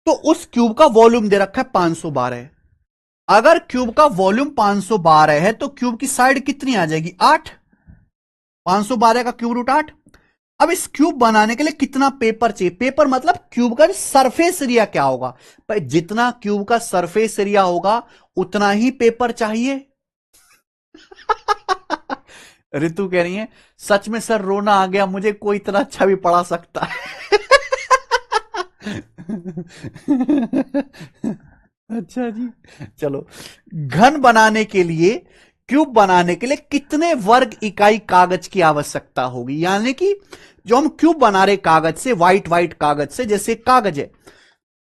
तो उस क्यूब का वॉल्यूम दे रखा है 512। अगर क्यूब का वॉल्यूम 512 है तो क्यूब की साइड कितनी आ जाएगी, 8। 512 का क्यूब रूट 8। अब इस क्यूब बनाने के लिए कितना पेपर चाहिए, पेपर मतलब क्यूब का सरफेस एरिया क्या होगा भाई, जितना क्यूब का सरफेस एरिया होगा उतना ही पेपर चाहिए। ऋतु कह रही है, सच में सर रोना आ गया मुझे, कोई इतना अच्छा भी पढ़ा सकता है। अच्छा जी, चलो। घन बनाने के लिए, क्यूब बनाने के लिए कितने वर्ग इकाई कागज की आवश्यकता होगी, यानी कि जो हम क्यूब बना रहे कागज से, व्हाइट व्हाइट कागज से, जैसे कागज है,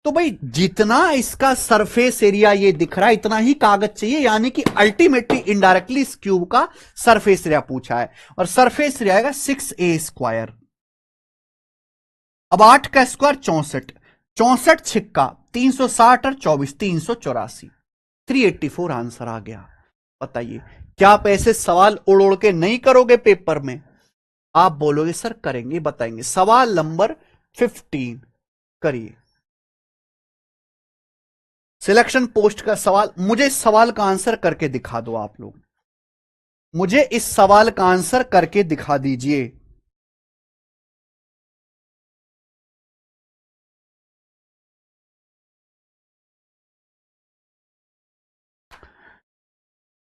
तो भाई जितना इसका सरफेस एरिया ये दिख रहा है इतना ही कागज चाहिए, यानी कि अल्टीमेटली इनडायरेक्टली इस क्यूब का सरफेस एरिया पूछा है, और सरफेस एरिया आएगा 6a²। अब 8 का स्क्वायर 64, 64 छिक्का 360 और 24 384, 384 आंसर आ गया। बताइए, क्या आप ऐसे सवाल उड़ उड़ के नहीं करोगे पेपर में? आप बोलोगे सर करेंगे, बताएंगे। सवाल नंबर 15 करिए। सिलेक्शन पोस्ट का सवाल, मुझे इस सवाल का आंसर करके दिखा दो आप लोग, मुझे इस सवाल का आंसर करके दिखा दीजिए।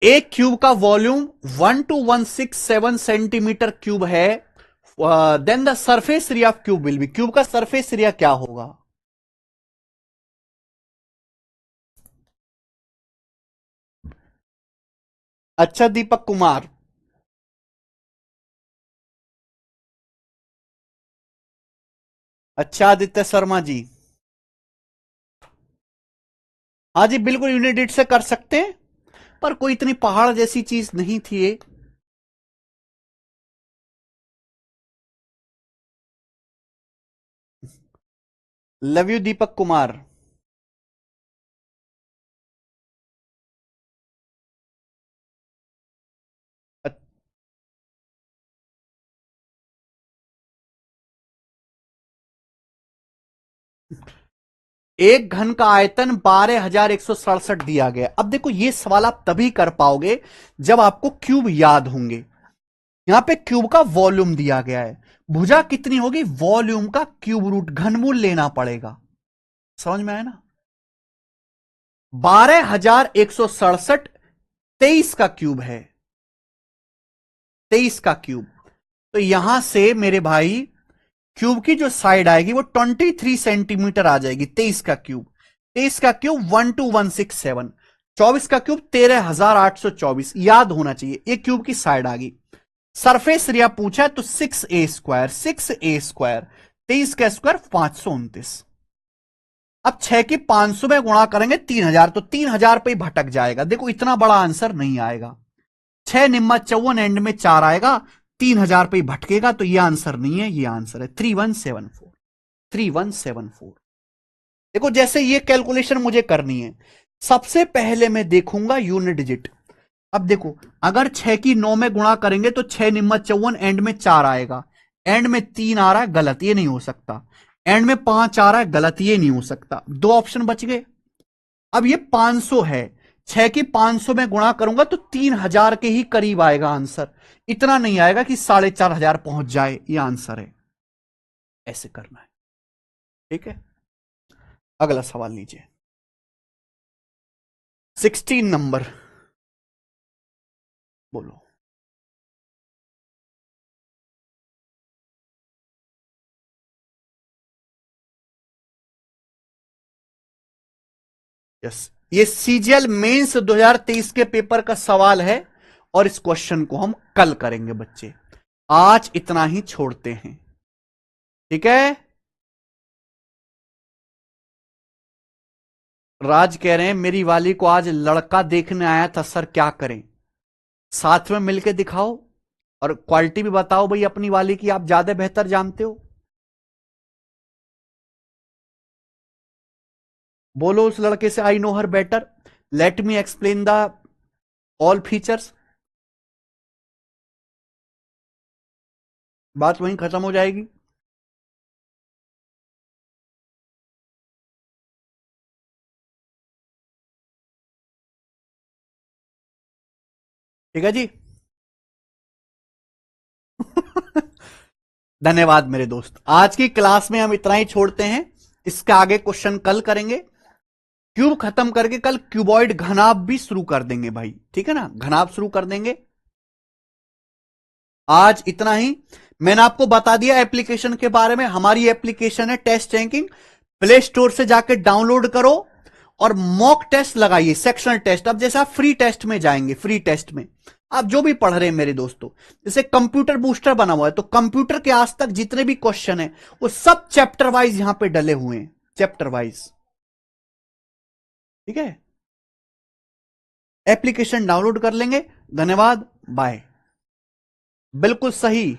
एक क्यूब का वॉल्यूम 12167 सेंटीमीटर क्यूब है, then the surface area of cube will be, cube का सरफेस एरिया क्या होगा? अच्छा दीपक कुमार, अच्छा आदित्य शर्मा जी, हाँ जी बिल्कुल यूनिट से कर सकते हैं, पर कोई इतनी पहाड़ जैसी चीज नहीं थी ये। Love you Deepak Kumar. एक घन का आयतन 12,167 दिया गया। अब देखो ये सवाल आप तभी कर पाओगे जब आपको क्यूब याद होंगे। यहां पे क्यूब का वॉल्यूम दिया गया है, भुजा कितनी होगी, वॉल्यूम का क्यूब रूट, घनमूल लेना पड़ेगा। समझ में आया ना? 12,167 23 का क्यूब है, 23 का क्यूब। तो यहां से मेरे भाई क्यूब की जो साइड आएगी वो 23 सेंटीमीटर आ जाएगी। 23 का क्यूब, 23 का क्यूब 12167, 24 का क्यूब 13,824, याद होना चाहिए। ये क्यूब की साइड आ गई। सरफेस एरिया पूछा है तो 6a², 6a², 23 का स्क्वायर 529। अब 6 की 500 में गुणा करेंगे 3,000, तो 3,000 पे ही भटक जाएगा। देखो इतना बड़ा आंसर नहीं आएगा। 6 निम्मा 54 एंड में 4 आएगा, 3,000 पे ही भटकेगा। तो ये आंसर नहीं है, ये आंसर है 3174, 3174। देखो जैसे ये कैलकुलेशन मुझे करनी है, सबसे पहले मैं देखूंगा यूनिट डिजिट। अब देखो अगर 6 की 9 में गुणा करेंगे तो 6 निम्मा 54 एंड में 4 आएगा, एंड में 3 आ रहा है, गलत, ये नहीं हो सकता। एंड में 5 आ रहा है, गलत, ये नहीं हो सकता। दो ऑप्शन बच गए। अब ये 500 है, 6 की 500 में गुणा करूंगा तो 3,000 के ही करीब आएगा आंसर। इतना नहीं आएगा कि 4,500 पहुंच जाए, ये आंसर है। ऐसे करना है, ठीक है। अगला सवाल लीजिए, 16 नंबर, बोलो। यस, ये सीजीएल मेंस 2023 के पेपर का सवाल है और इस क्वेश्चन को हम कल करेंगे बच्चे। आज इतना ही छोड़ते हैं, ठीक है। राज कह रहे हैं मेरी वाली को आज लड़का देखने आया था सर, क्या करें? साथ में मिलके दिखाओ और क्वालिटी भी बताओ भाई अपनी वाली की, आप ज्यादा बेहतर जानते हो। बोलो उस लड़के से, I know her better, let me explain the all features. बात वहीं खत्म हो जाएगी। ठीक है जी। धन्यवाद मेरे दोस्त, आज की क्लास में हम इतना ही छोड़ते हैं। इसका आगे क्वेश्चन कल करेंगे। क्यूब खत्म करके कल क्यूबॉइड घनाभ भी शुरू कर देंगे भाई, ठीक है ना, घनाभ शुरू कर देंगे। आज इतना ही। मैंने आपको बता दिया एप्लीकेशन के बारे में। हमारी एप्लीकेशन है टेस्ट रैंकिंग, प्ले स्टोर से जाकर डाउनलोड करो और मॉक टेस्ट लगाइए, सेक्शनल टेस्ट। अब जैसे आप फ्री टेस्ट में जाएंगे, फ्री टेस्ट में आप जो भी पढ़ रहे हैं मेरे दोस्तों, जैसे कंप्यूटर बूस्टर बना हुआ है, तो कंप्यूटर के आज तक जितने भी क्वेश्चन है वो सब चैप्टर वाइज यहां पे डले हुए हैं, चैप्टर वाइज, ठीक है। एप्लीकेशन डाउनलोड कर लेंगे। धन्यवाद, बाय। बिल्कुल सही।